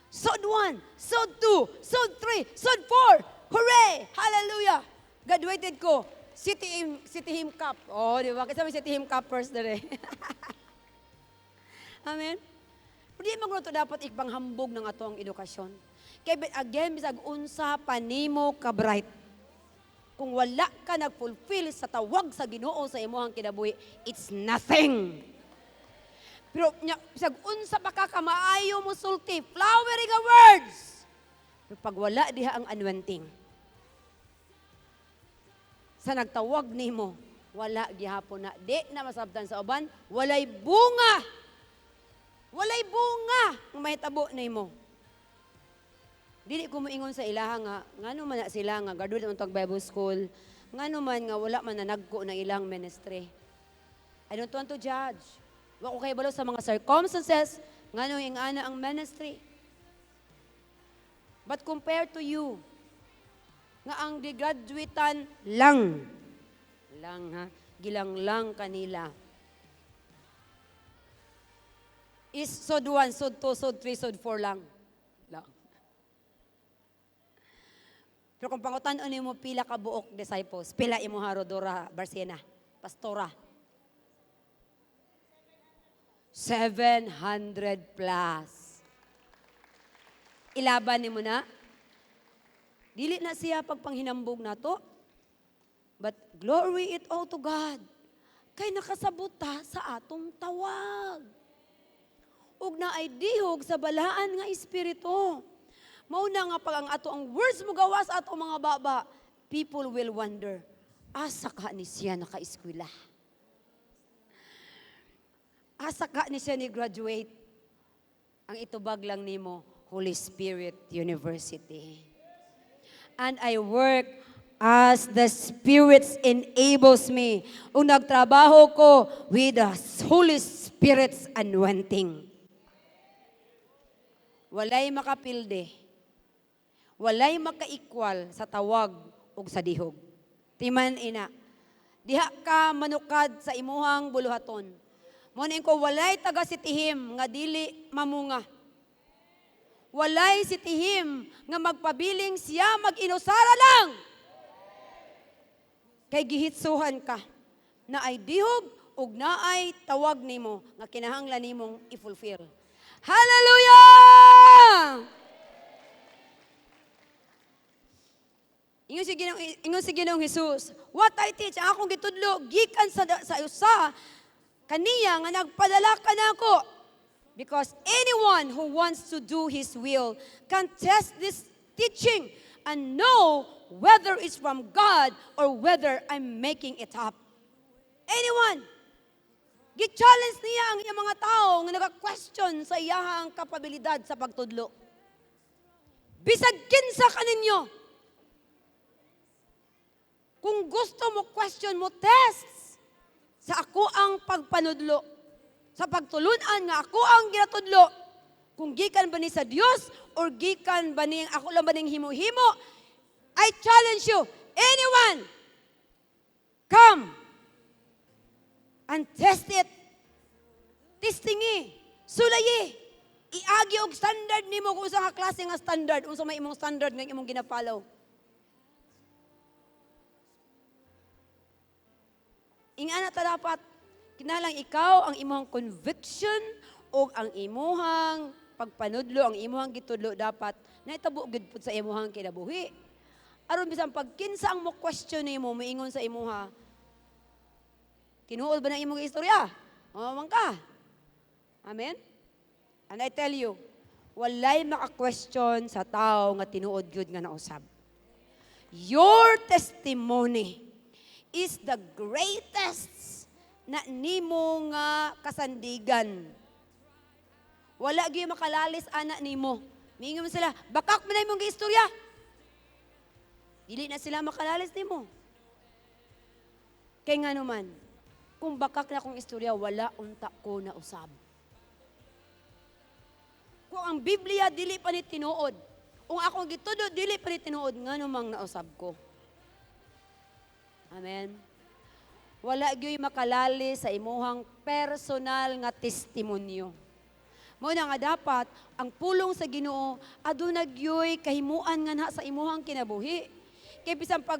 Sod 1, Sod 2, Sod 3, Sod 4. Hooray! Hallelujah! Graduated ko. City Hymn Cup. Oh, di ba? Kasi may City Hymn Cup first na rin. Amen? Pero di magluto dapat ipanghambog ng ato ang edukasyon. Kaya again, bisag unsa panimo ka bright. Kung wala ka nag-fulfill sa tawag sa Ginoo sa imuhang kinabuhi, it's nothing. Pero bisag unsa pa ka kamaayo mo sulti, flowery nga words. Pero pag wala diha ang anointing, sa nagtawag nimo, wala gihapon na di na masabtan sa uban, walay bunga. Walay bunga ang mahitabo nimo. Dili ko moingon sa ilaha nga ngano man na sila nga graduate untag Bible school, ngano man nga wala man nanagko ng ilang ministry. I don't want to judge. Wa ko kay balo sa mga circumstances ngano ing ana ang ministry. But compared to you, nga ang di-graduatean lang ha, gilang lang kanila. Is Sod 1, Sod 2, Sod 3, Sod 4 lang. Pero kung pangutan-on mo pila ka buok disciples, pila imo Rodora Barcena, pastora. 700 plus. Ilaban nimo na. Dili na siya pagpanghinambog nato. But glory it all to God. Kay nakasabot ta sa atong tawag. Ug na ay dihog sa balaan nga espiritu. Mauna nga pag ang ato ang words mo gawas ato mga baba, people will wonder, asa ka ni siya naka-eskwela? Asa ka ni siya ni graduate? Ang itubag lang nimo, Holy Spirit University. And I work as the Spirit enables me. Ug nagtrabaho ko with the Holy Spirit's anointing. Walay makapilde. Walay maka-equal sa tawag ug sa dihog. Timan ina. Diha ka manukad sa imuhang buluhaton. Munin ko walay taga sitihim nga dili mamunga. Walay sitihim nga magpabiling siya mag-inusara lang. Kay gihitsuhan ka. na ay dihog ug naay tawag nimo nga kinahanglan nimong i-fulfill. Hallelujah! Ingon si Ginoong Hesus, what I teach, ang akong gitudlo, gikan sa usa, kaniya nga nagpadala ka na ako. Because anyone who wants to do His will can test this teaching and know whether it's from God or whether I'm making it up. Anyone. Gi-challenge niya ang iyang mga tao nga nag-question sa iyahang kapabilidad sa pagtudlo. Bisag kinsa ka ninyo. Kung gusto mo question mo, test sa ako ang pagpanudlo. Sa pagtulunan nga ako ang ginatudlo. Kung gikan ba ni sa Dios or gikan ba ni ako lang ba ning himo-himo, I challenge you, anyone, come and test it. Testingi, sulayi, iagi og standard nimo kung sa klase nga standard, unsa may imong standard nga imong gina-follow. Ingana ta dapat kinalang ikaw ang imong conviction o ang imuhang pagpanudlo, ang imuhang gitudlo dapat naitabo gid pud sa imuhang kinabuhi. Aron bisan pag kinsa ang mo question nimo moingon sa imuha, tinuod ba na imong istorya? O man ka. Amen? And I tell you, walay maka-question sa tao nga tinuod gyud nga nausab. Your testimony is the greatest na nimo nga kasandigan. Wala gyud makalalis ana nimo. Mingon sila, bakak man imong istorya. Dili na sila makalalis nimo. Kay nga naman, kung bakak na kong istorya, wala unta ko na usab. Kung ang Biblia dili pa ni tinuod, kung akong gitudo dili pa ni tinuod, nga namang nausab ko. Amen. Wala gyud makalali sa imuhang personal nga testimonyo. Mao na nga dapat ang pulong sa Ginoo aduna gyud kahimuan nga na sa imuhang kinabuhi. Kay bisan pag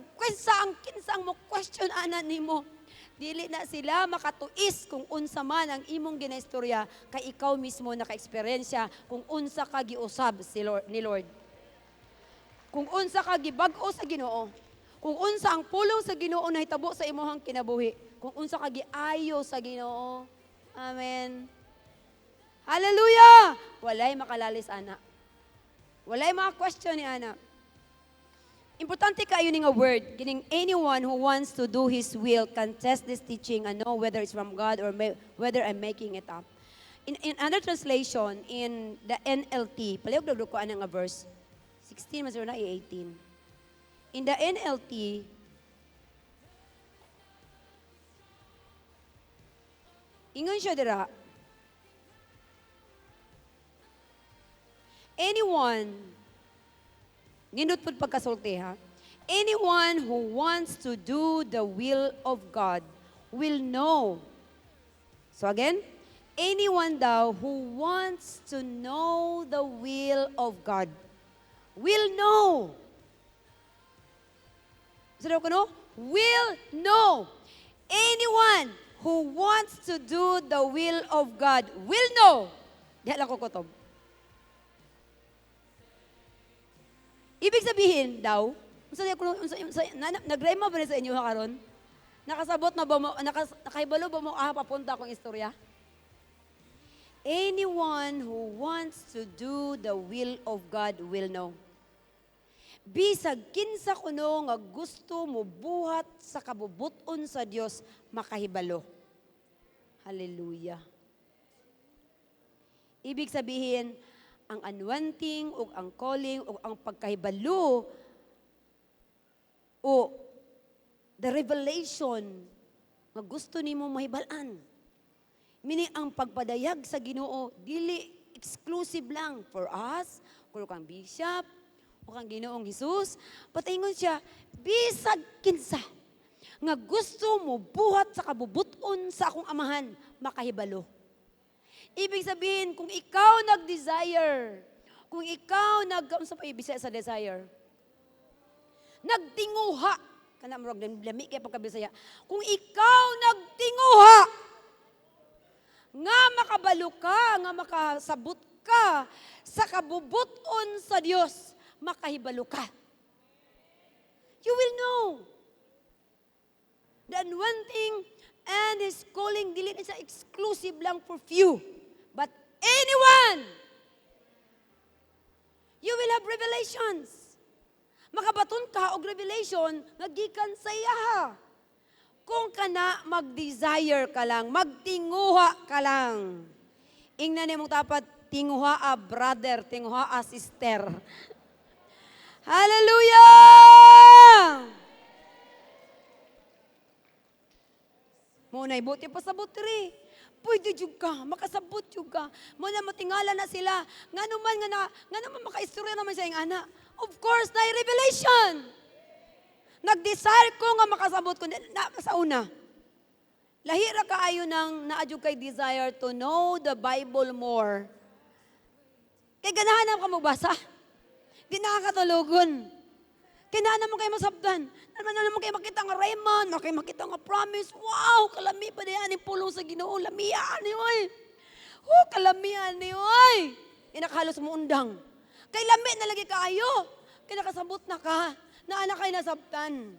kinsang mo question ana nimo, dili na sila makatuis kung unsa man ang imong ginaistorya kay ikaw mismo naka-eksperyensya kung unsa ka giusab ni Lord. Kung unsa ka gibag-o sa Ginoo. Kung unsa ang pulong sa Ginoo nahitabo sa imong kinabuhi, kung unsa ka giayo sa Ginoo. Amen. Hallelujah! Walay makalalis ana. Walay mga question ni ana. Importante kayo ni nga word, kining anyone who wants to do His will can test this teaching and know whether it's from God or whether I'm making it up. In other translation, in the NLT, palihog ko ana nga verse 16 mas na 18. In the NLT, ingon siya dira, anyone, nindot pud pagkasulti ha, anyone who wants to do the will of God will know. So again, anyone daw who wants to know the will of God will know. So daw ko no? Will know. Anyone who wants to do the will of God will know. Diha lang ko kutob. Ibig sabihin daw, nagrema ba na sa inyo ha karon? Nakasabot na ba mo, nakahibalo ba mo papunta akong istorya? Anyone who wants to do the will of God will know. Bisag kinsa kuno nga gusto mo buhat sa kabubuton sa Dios makahibalo. Hallelujah. Ibig sabihin, ang anointing o ang calling o ang pagkahibalo o the revelation nga gusto nimo mahibalan. Meaning ang pagpadayag sa Ginoo dili exclusive lang for us, kung kang bishop, o kang Ginoong Hesus, patingon siya, bisag kinsa nga gusto mo buhat sa kabubuton sa akong amahan, makahibalo. Ibig sabihin, kung ikaw nag-desire, kung ikaw unsa pa ibig sa desire? Nagtinguha kana murag lami kay pagkabisaya. Kung ikaw nagtinguha nga makabalo ka, nga makasabot ka sa kabubuton sa Dios, makahibalo ka. You will know. The anointing and His calling, dili sa exclusive lang for few. But anyone, you will have revelations. Makabaton ka og revelation, nagikan sa iya. Kung kana mag-desire ka lang, magtinguha ka lang. Ingnan nimong tapat, tinguha a brother, tinguha a sister. Hallelujah! Muna'y buti pa sa butri. Pwede jud ka, makasabot jud ka. Muna matingala na sila. Nga naman makaistorya naman sa iyong anak. Of course, na revelation. Nag-desire ko nga makasabot ko na sa una. Lahira ka ayo nang naadyo kay desire to know the Bible more. Kay ganahan ka magbasa. Di nakakatulugon. Kinana mo kayo masabdan. Naman mo kayo makita nga Raymond, makita nga promise. Wow, kalami pa diyan yung pulong sa Ginoo. Lamian ni oy. Kalamian ni oy. Inakahalos mo undang. Kay lami na lagi kaayo. Kay nakasabot na ka. Na anak kayo nasabtan.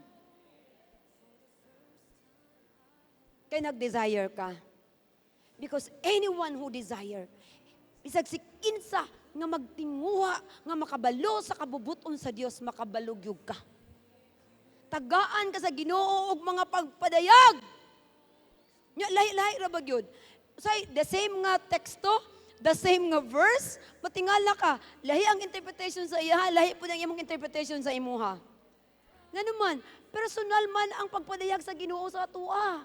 Kay nag-desire ka. Because anyone who desire, isag si kinsa nga magtinguha, nga makabalo sa kabubuton sa Dios, makabalugyog ka. Tagaan ka sa Ginoo og mga pagpadayag. Nya lahi-lahi ra ba gyud? Say the same nga teksto, the same nga verse, matingala ka, lahi ang interpretation sa iya, lahi pud ang imong interpretation sa imuha. Nga naman, personal man ang pagpadayag sa Ginoo sa atoa.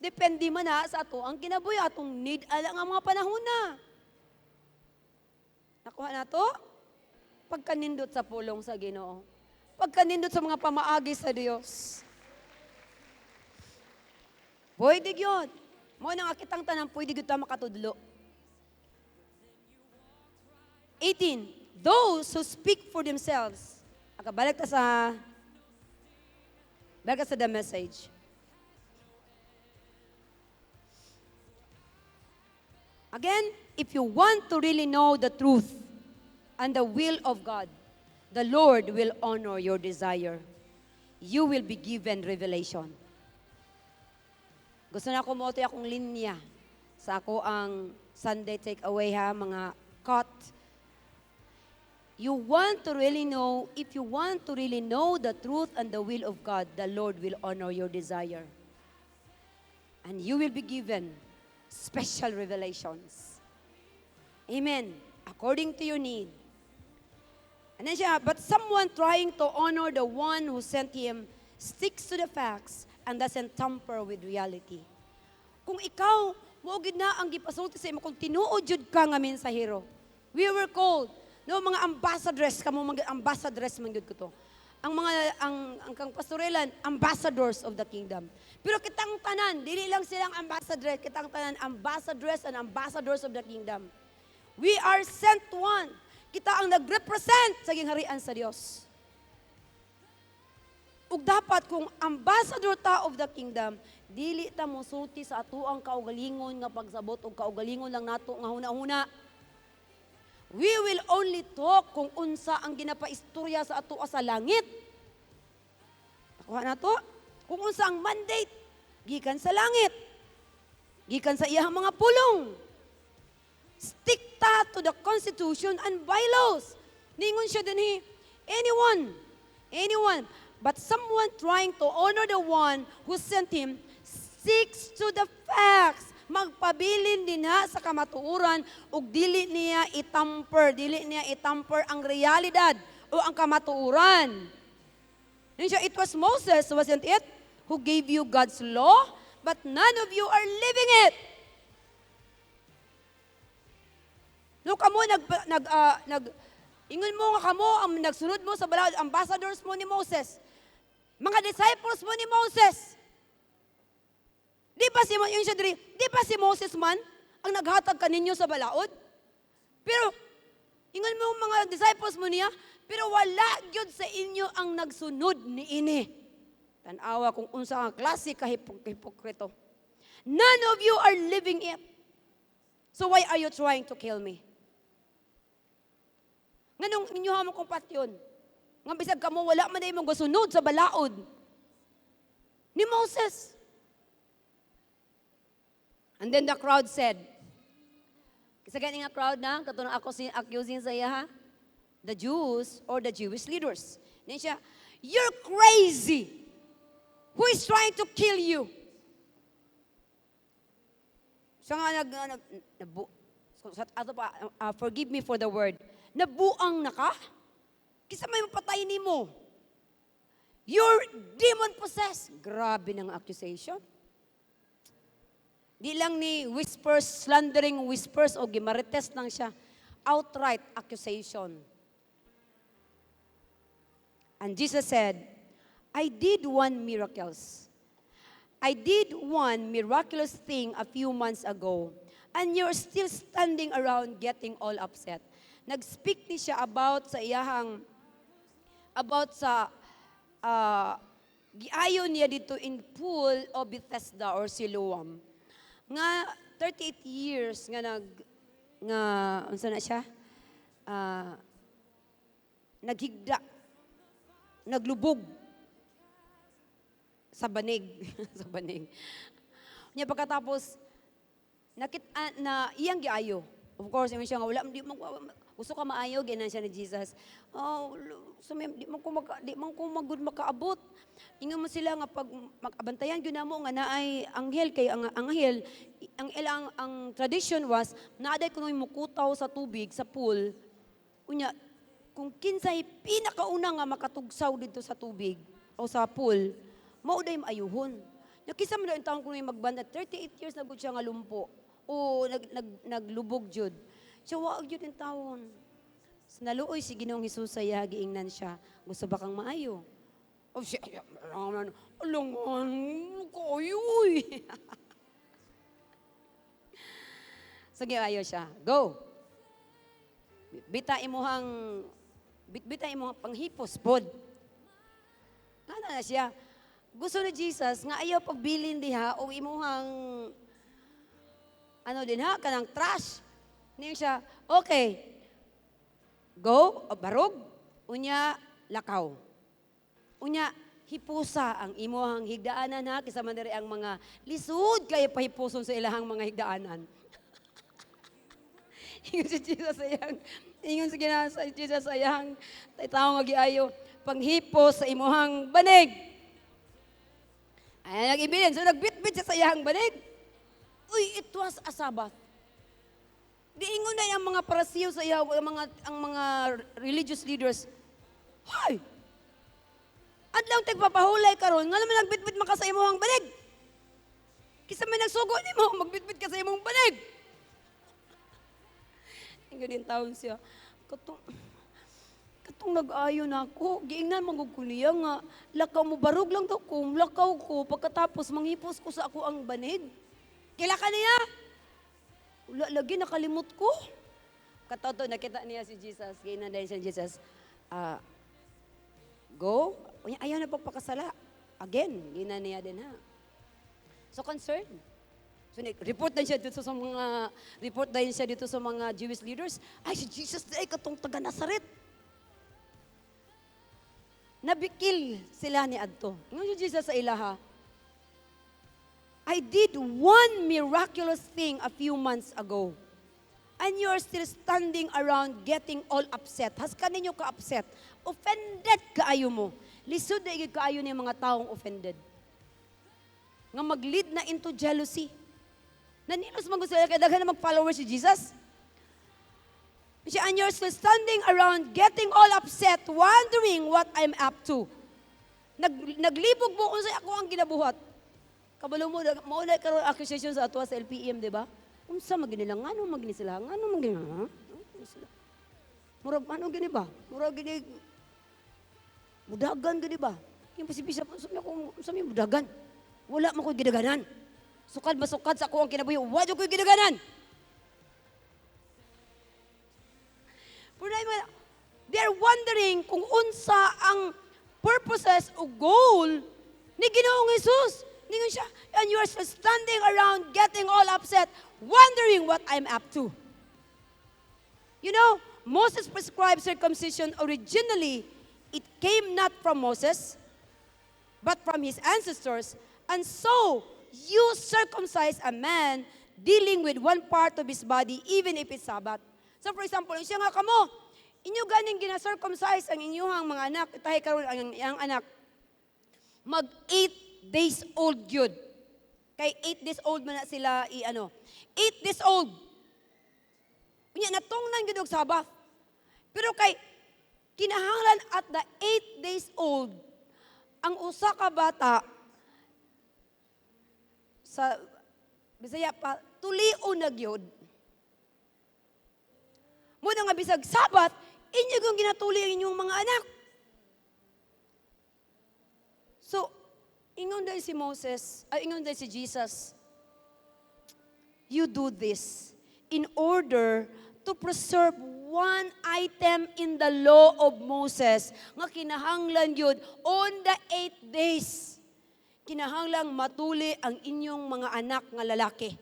Depende man na sa ato ang kinabuhi, atong need ala nga mga panahon na. Nakuha na to? Pagkanindot sa pulong sa Ginoo. Pagkanindot sa mga pamaagi sa Dios. Pwede gyud. Mo nang akitang tanan, pwede gyud ta makatudlo. 18. Those who speak for themselves. Balik ka sa the message. Again, if you want to really know the truth and the will of God, the Lord will honor your desire. You will be given revelation. Gusto na ko mo ito akong linya sa ako ang Sunday takeaway ha, mga cut. You want to really know, if you want to really know the truth and the will of God, the Lord will honor your desire. And you will be given special revelations. Amen. According to your need. And then siya, but someone trying to honor the one who sent him sticks to the facts and doesn't tamper with reality. Kung ikaw, moogid na ang gipasulti sa imo, kung tinuod jud ka nga mensahero. We were called, no, mga ambassadors, kamo mga ambassadors man gyud ko to. Ang mga ang kang pastorelan, ambassadors of the kingdom. Pero kitang tanan, dili lang silang ambassadors, kitang tanan ambassadors and ambassadors of the kingdom. We are sent one. Kita ang nag-represent sa gingharian sa Dios. Ug dapat kung ambassador ta of the kingdom, dili ta mosulti sa atuang kaugalingon nga pagsabot og kaugalingon lang nato nga huna-huna. We will only talk kung unsa ang ginapaistorya sa ato sa langit. Nakuha na to? Kung unsa ang mandate, gikan sa langit. Gikan sa iyang mga pulong. Stick ta to the constitution and bylaws. Ningon siya din anyone, but someone trying to honor the one who sent him sticks to the facts. Magpabilin din ha sa kamatuuran ug dili niya itamper ang realidad o ang kamatuuran. It was Moses, wasn't it, who gave you God's law, but none of you are living it. No, kamo ingon mo nga kamo ang nagsunod mo sa balad, ambassadors mo ni Moses. Mga disciples mo ni Moses. Di ba si Moses man ang naghatag kaninyo sa balaod? Pero ingon mo mga disciples mo niya, Pero wala gyud sa inyo ang nagsunod ni ini. Tanawa kung unsa nga klase ka hipokrito. None of you are living it. So why are you trying to kill me? Nganong inyo hamon kong patyon? Nga bisag kamo wala man na imong gasunod sa balaod ni Moses. And then the crowd said, kasi gani nga crowd na, katulong ako accusing sa iya ha? The Jews or the Jewish leaders. Then siya, you're crazy. Who is trying to kill you? Siya nga forgive me for the word. Nabuang na ka? Kisa may mapatay ni mo. You're demon-possessed. Grabe ng accusation. Di lang ni whispers, slandering whispers, o gimarites lang siya. Outright accusation. And Jesus said, I did one miraculous thing a few months ago, and you're still standing around getting all upset. Nag-speak ni siya about sa giayon niya dito in pool o Bethesda or Siloam. Nga 38 years nga unsa na siya? Naghigda, naglubog sa banig. Sa banig. Nya pagkatapos na iyang giayo. Of course, yung siya nga wala gusto ka maayo ginan siya ni Jesus. Oh, so di man ko magud makaabot. Ingon mo sila nga pag magabantayan gyud namo nga naay anghel kay ang anghel ang tradition was naaday kuno mukutaw sa tubig sa pool. Unya kung kinsay pinakauna nga makatugsaw dito sa tubig o sa pool, mao day maayuhon. Nakisa man daw taon kuno magbanda 38 years na gud siya nga lumpo o naglubog jud. Siya waag yun yung taon. Naluoy si Ginoong Hesus sa iya, giingnan siya. Gusto ba kang maayo? O siya, alangan, kayoy. So, giayo siya. Go. Bita imuhang panghipos, pod. Ano na siya? Gusto ni Jesus, nga ayaw pagbilin diha, o imuhang, din ha, kanang trash. Niyo siya, okay, go, barog, unya, lakaw. Unya, hipusa ang imuhang higdaanan ha, kisa man diri ang mga lisod kayo pahipuson sa ilahang mga higdaanan. Ingon si Jesus sayang, ingon si Jesus sayang, tao nga giayo, panghipos sa imuhang banig. Ay, nag-ibilin, so nagbitbit siya sa iyang banig. Uy, it was a Sabbath. Diingon na yung mga parasiyo sa iyo, ang mga religious leaders. Hoy! Adlaw tagpapahulay karon, nga naman nagbitbit maka sa imong banig. Kisa may nagsugo nimo, magbitbit ka sa imong banig. Ingon din taon siya. Katong nag-ayo na ako, giingnan magug ko niya nga, lakaw mo barog lang daw ko, lakaw ko, pagkatapos manghipos ko sa ako ang banig. Kila ka niya? Lagi nakalimot ko. Katoto, nakita niya si Jesus. Gina dahil si Jesus. Go. Ayaw na pagpakasala. Again, gina niya din ha. So concerned. So report din siya dito sa mga Jewish leaders. Ay, si Jesus ay katong taga Nazaret. Nabikil sila ni adto. Ngayon si Jesus sa ilaha. I did one miraculous thing a few months ago. And you're still standing around getting all upset. Has ka ninyo ka-upset? Offended kaayo mo. Lisod na igig kaayo ni mga taong offended. Nga mag-lead na into jealousy. Nanilos man gusto kaya daghan na mag-follower si Jesus. And you're still standing around getting all upset, wondering what I'm up to. Naglibog mo kung ako ang ginabuhat. Kabalo mo, maulay karon accusation sa atwa sa LPM, di ba? Unsa magini lang, ngano magini sila, ngano magini, ha? Murag, ano gini ba? Murag gini, budagan gini ba? Yung pasipisa, unsa may budagan? Wala mo ko gidaganan. Sukad masukad sa ako ang kinabuhi, wadyo ko gidaganan. they're wondering kung unsa ang purposes o goal ni Ginoong Jesus. Ningon siya, and you are standing around getting all upset, wondering what I'm up to. You know, Moses prescribed circumcision originally. It came not from Moses, but from his ancestors. And so, you circumcise a man dealing with one part of his body, even if it's Sabbath. So for example, siya nga kamo, inyo ganing gina-circumcise ang inyong mga anak, itahay karon ang anak, mag 8 days old yun. Kay 8 days old man na sila 8 days old. Unya natungnan gyud og Sabbath. Pero kay kinahanglan at the 8 days old, ang usa ka bata sa Bisaya pa tulion na gyud. Mo nga bisag Sabbath, inyo gyud ginatuli ang inyong mga anak. So, ingon dahil si Moses, ingon dahil si Jesus, you do this in order to preserve one item in the law of Moses nga kinahanglan yun on the 8 days. Kinahanglang matuli ang inyong mga anak nga lalaki.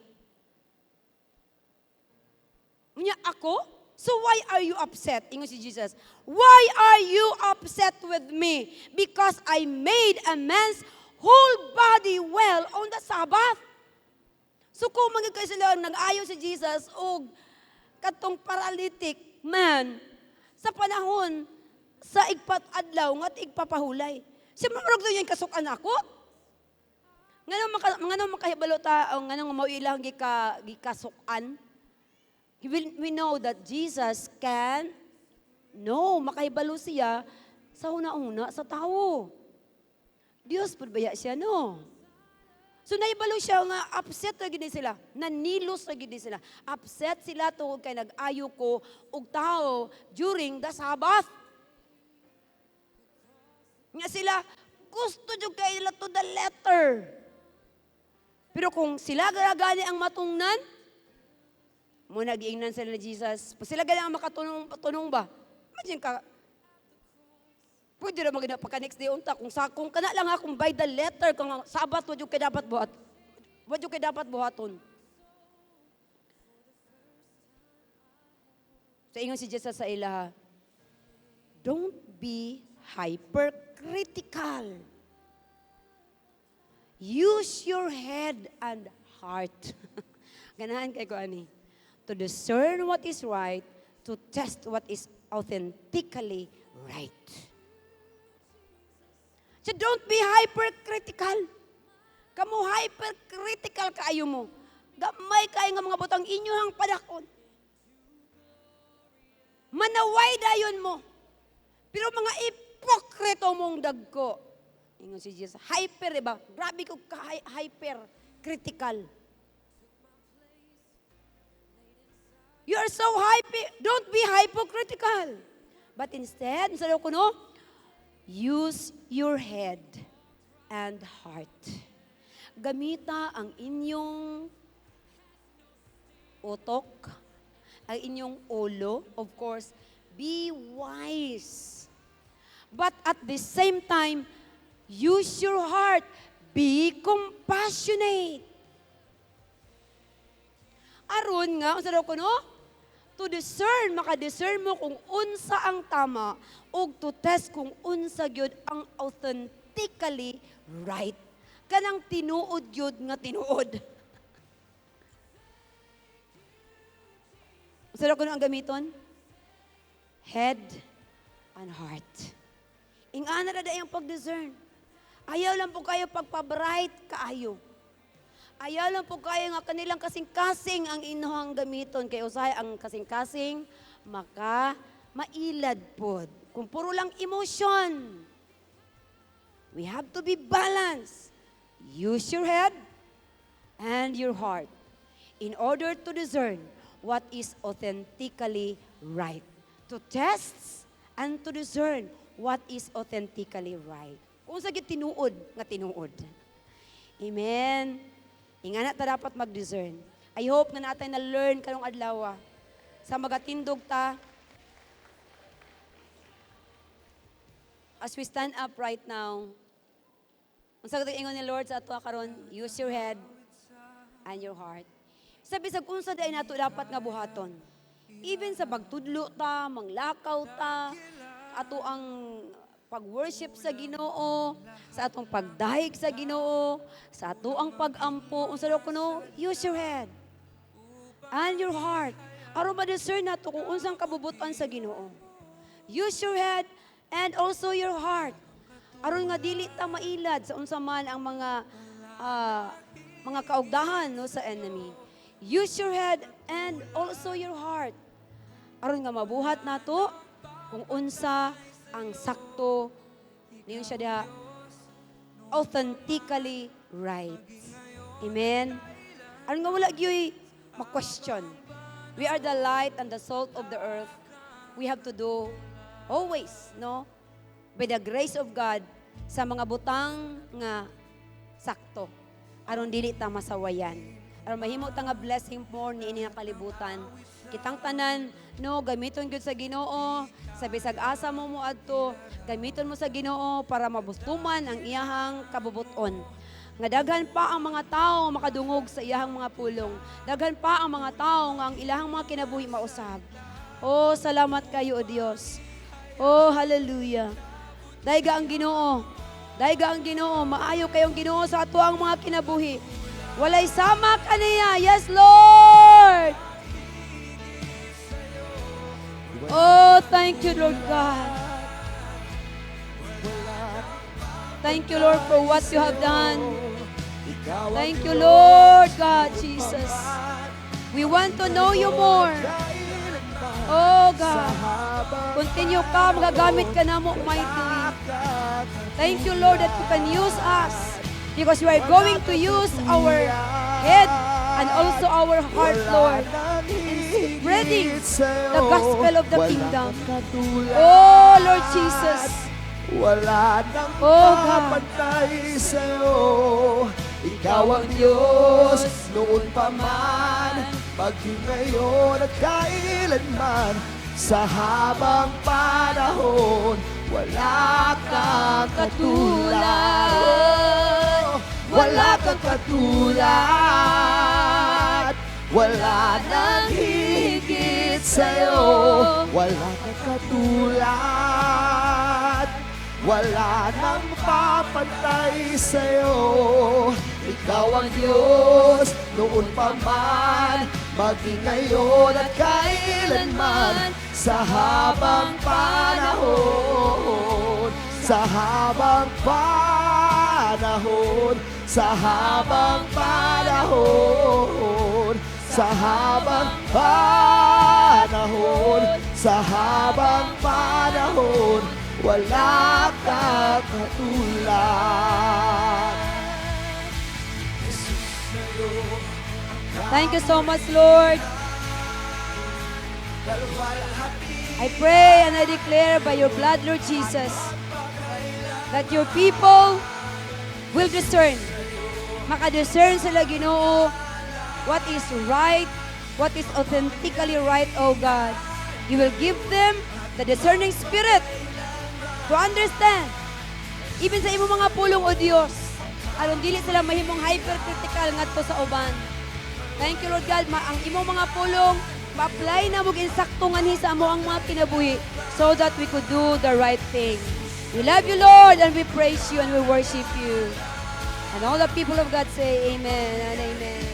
Unya ako? So why are you upset? Ingon si Jesus. Why are you upset with me? Because I made a man's whole body well on the Sabbath. So kung magigay sila nag-ayo si Jesus o katong paralytic man sa panahon sa igpat adlaw nga igpapahulay. Siya mamurog doon yung kasukan ako. Ngano makahibalo ta o ngano mao ilang gikasukan. We know that Jesus can makahibalo siya sa una-una sa tao. Dios pudbaya siya no. So naibalo siya nga upset ra gid sila, nanilos ra gid sila. Upset sila tungod kay nag-ayo ko og tao during the Sabbath. Nga sila gusto jud kay nila to the letter. Pero kung sila gani ang matungnan, mo nag-iingnan sila ni Jesus. Pag sila gani ang makatunong ba? Imagine ka, pwede na maganda pagka next day unta. Kung kana lang akong by the letter, kung Sabat, wadyo kay dapat buhat. Wadyo kay dapat buhaton. So ingon si Jesus sa ilaha, don't be hypercritical. Use your head and heart. Ganahan kay ko ani. To discern what is right, to test what is authentically right. So don't be hypercritical. Kamu hypercritical kaayo mo. Gamay kayo nga mga butang inyong padakon. Manaway dayon mo. Pero mga ipokrito mong dagko. Ingon si Jesus, hyper, diba? Grabe ko hyper-critical. You are so hyper, don't be hypocritical. But instead, sabi ko no, use your head and heart. Gamita ang inyong utok, ang inyong ulo, of course, be wise. But at the same time, use your heart. Be compassionate. Aron nga, unsa daw ko no? To discern, maka-discern mo kung unsa ang tama o to test kung unsa gyud ang authentically right. Kanang tinuod gyud nga tinuod. Unsa daw ko no ang gamiton? Head and heart. Ingana ra dayang pag-discern. Ayaw lang po kayo pagpa-bright kaayo. Ayaw lang po kayo nga kanilang kasing-kasing ang inuhang gamiton. Kaya usahay ang kasing-kasing, mailad po. Kung puro lang emotion. We have to be balanced. Use your head and your heart in order to discern what is authentically right. To test and to discern what is authentically right. Kung sa tinuod, nga tinuod. Amen. Ingana ta dapat mag-discern. I hope nga natin na-learn kanong adlaw. Sa magatindog ta, as we stand up right now, ang sagot ingon ni Lord sa ato karon, use your head and your heart. Sabi sa unsa day nato dapat nga buhaton. Even sa pagtudlo ta, manglakaw ta, ato ang pag-worship sa Ginoo, sa atong pagdahig sa Ginoo, sa ato ang pag-ampo, unsa daw kuno, use your head and your heart. Aron ma-discern nato kung unsang kabubuton sa Ginoo. Use your head and also your heart. Aron nga dili ta mailad sa unsa man ang mga kaugdahan no sa enemy. Use your head and also your heart. Aron nga mabuhat nato kung unsa ang sakto niyo siya diha authentically right. Amen. Aron nga wala gyud ma-question. We are the light and the salt of the earth. We have to do always, no? By the grace of God, sa mga butang nga sakto. Aron dili ta masawayan. Aron mahimo ta nga blessing more ni ini nga kalibutan. Kitang tanan, no, gamiton gyud sa Ginoo. Sa bisag asa mo adto, gamiton mo sa Ginoo para mabustuman ang iyahang kabubuton. Nga daghan pa ang mga tao makadungog sa iyahang mga pulong. Daghan pa ang mga tao nga ang ilahang mga kinabuhi mausab. Oh, salamat kayo, O Dios. Oh, hallelujah. Daiga ang Ginoo. Daiga ang Ginoo. Maayo kayong Ginoo sa ato ang mga kinabuhi. Walay sama kaniya. Yes, Lord. Oh, thank you, Lord God. Thank you, Lord, for what you have done. Thank you, Lord God, Jesus. We want to know you more. Oh, God. Continue ka, magagamit ka na mo mightily. Thank you, Lord, that you can use us because you are going to use our head and also our heart, Lord, in spreading the gospel of the kingdom. Oh, Lord Jesus. Wala nang Oh, God. makapantay sa'yo. Ikaw ang Diyos noon pa man, maging ngayon at kailanman. Sa habang panahon, wala kang katulad. Wala kang katulad. Wala nang higit sa'yo. Wala kang katulad. Wala nang papantay sa'yo. Ikaw ang Diyos noon pa man, maging ngayon at kailanman. Sa habang panahon, sa habang panahon, sa habang panahon, sa habang panahon, sa habang panahon, wala ka katulad. Thank you so much, Lord. I pray and I declare by your blood, Lord Jesus, that your people will discern. Makadiscern sila, Ginoo, what is right, what is authentically right, O God. You will give them the discerning spirit to understand. Even sa imong mga pulong, O Dios, aron dili sila mahimong hypercritical ngadto sa uban. Thank you, Lord God, ang imong mga pulong ma-apply na mong insakto nganhi sa amo ang mga kinabuhi so that we could do the right thing. We love you, Lord, and we praise you and we worship you. And all the people of God say amen and amen.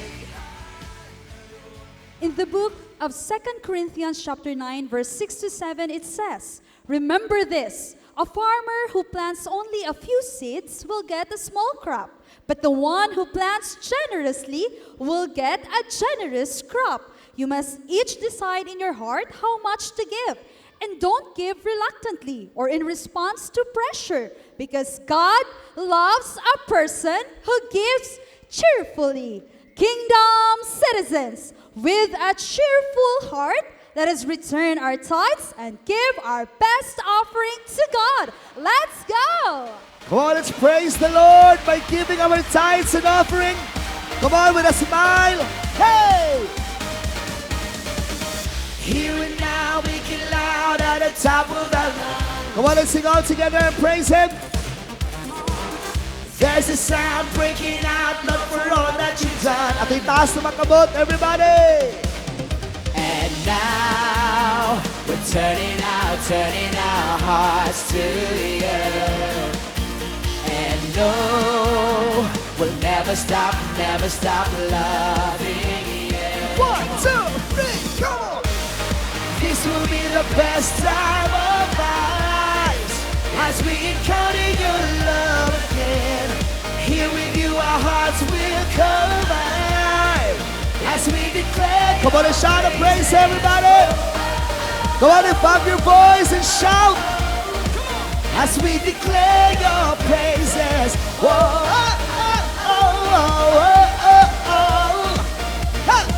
In the book of 2 Corinthians chapter 9, verse 6 to 7, it says, "Remember this, a farmer who plants only a few seeds will get a small crop, but the one who plants generously will get a generous crop. You must each decide in your heart how much to give, and don't give reluctantly or in response to pressure, because God loves a person who gives cheerfully." Kingdom citizens, with a cheerful heart, let us return our tithes and give our best offering to God. Let's go! Come on, let's praise the Lord by giving our tithes and offering. Come on with a smile. Hey! Here and now, make it loud at the top of the line. Come on, let's sing all together and praise Him. There's a sound breaking out, not for all that you've done. At itaas naman kabot, everybody. And now we're turning our hearts to you. And no, we'll never stop loving you. 1, 2, 3, come on. This will be the best time of our lives as we encounter your love again. Here with you, our hearts will come alive as we declare. Come on and shout and praise everybody. Come on and pump your voice and shout As we declare your praises. Whoa, oh, oh, oh, oh, oh, oh. Hey!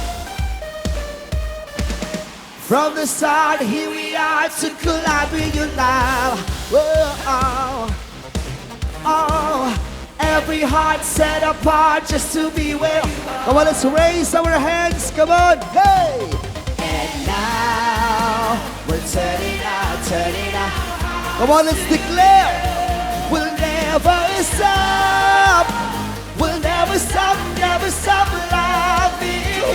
From the start, here we are to collide with you now. Whoa, oh, oh. Every heart set apart just to be where you are. Come on, let's raise our hands. Come on, hey! And now we're turning out. Come on, let's declare. We'll never stop. We'll never stop loving you.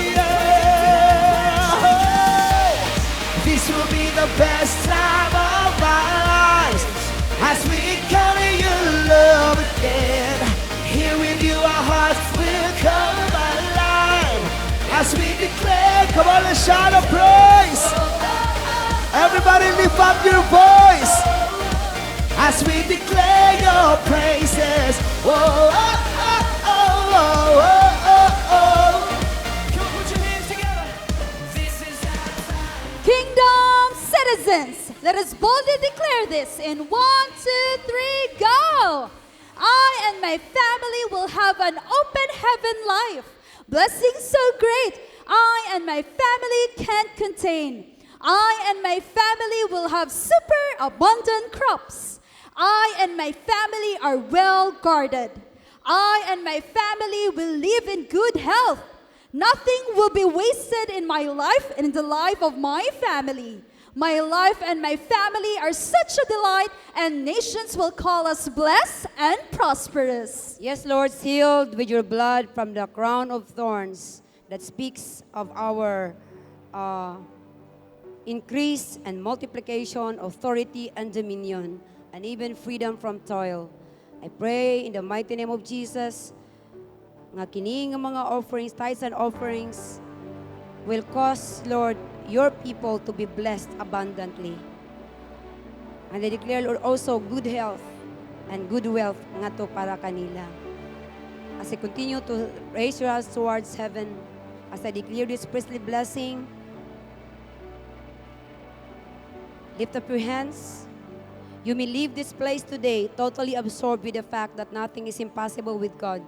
This will be the best time of our lives as we encounter your love again. Here with you, our hearts will come alive as we declare. Come on, let's shout and praise. Everybody lift up your voice. As we declare your praises. Whoa, oh, oh, oh, oh, oh, oh. Come on, put your hands together. This is our time. Kingdom citizens, let us boldly declare this in 1, 2, 3, go! I and my family will have an open heaven life. Blessings so great, I and my family can't contain. I and my family will have super abundant crops. I and my family are well guarded. I and my family will live in good health. Nothing will be wasted in my life and in the life of my family. My life and my family are such a delight, and nations will call us blessed and prosperous. Yes, Lord, sealed with your blood from the crown of thorns that speaks of our increase and multiplication, authority and dominion, and even freedom from toil. I pray in the mighty name of Jesus, nga kining mga offerings, tithes and offerings, will cause, Lord, your people to be blessed abundantly. And I declare, Lord, also good health and good wealth nga to para kanila. As I continue to raise your hands towards heaven, as I declare this priestly blessing, lift up your hands. You may leave this place today totally absorbed with the fact that nothing is impossible with God.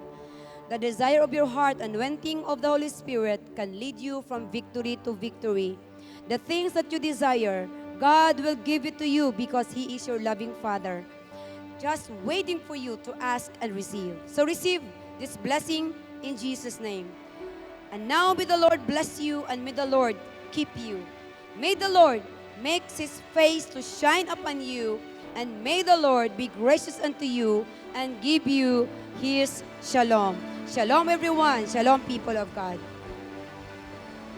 The desire of your heart and anointing of the Holy Spirit can lead you from victory to victory. The things that you desire, God will give it to you because He is your loving Father, just waiting for you to ask and receive. So receive this blessing in Jesus' name. And now may the Lord bless you, and may the Lord keep you. May the Lord make His face to shine upon you, and may the Lord be gracious unto you and give you His shalom. Shalom, everyone. Shalom, people of God.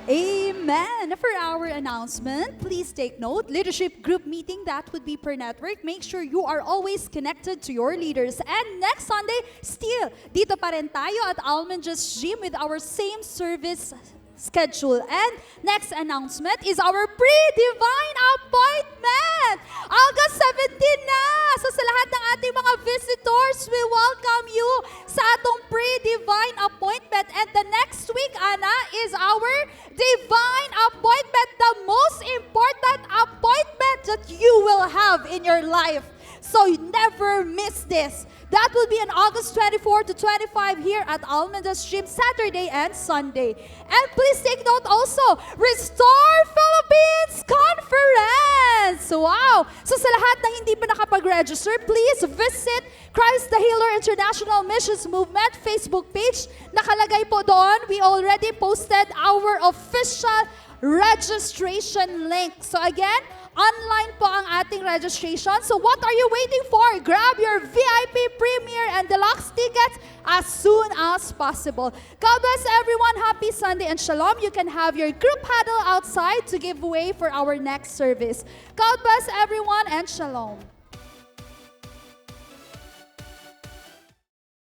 Amen. For our announcement, please take note, leadership group meeting, that would be per network. Make sure you are always connected to your leaders. And next Sunday, still, dito pa rin tayo at Almond Just Gym with our same service schedule. And next announcement is our pre-divine appointment. August 17 na. So sa lahat ng ating mga visitors, we welcome you sa atong pre-divine appointment. And the next week, Ana, is our divine appointment, the most important appointment that you will have in your life. So never miss this. That will be on August 24 to 25 here at Almeda Stream, Saturday and Sunday. And please take note also, Restore Philippines Conference! Wow! So sa lahat na hindi pa nakapag-register, please visit Christ the Healer International Missions Movement Facebook page. Nakalagay po doon, we already posted our official registration link. So again, Online po ang ating registration. So what are you waiting for? Grab your VIP, Premier, and Deluxe tickets as soon as possible. God bless everyone. Happy Sunday and Shalom. You can have your group huddle outside to give way for our next service. God bless everyone and Shalom.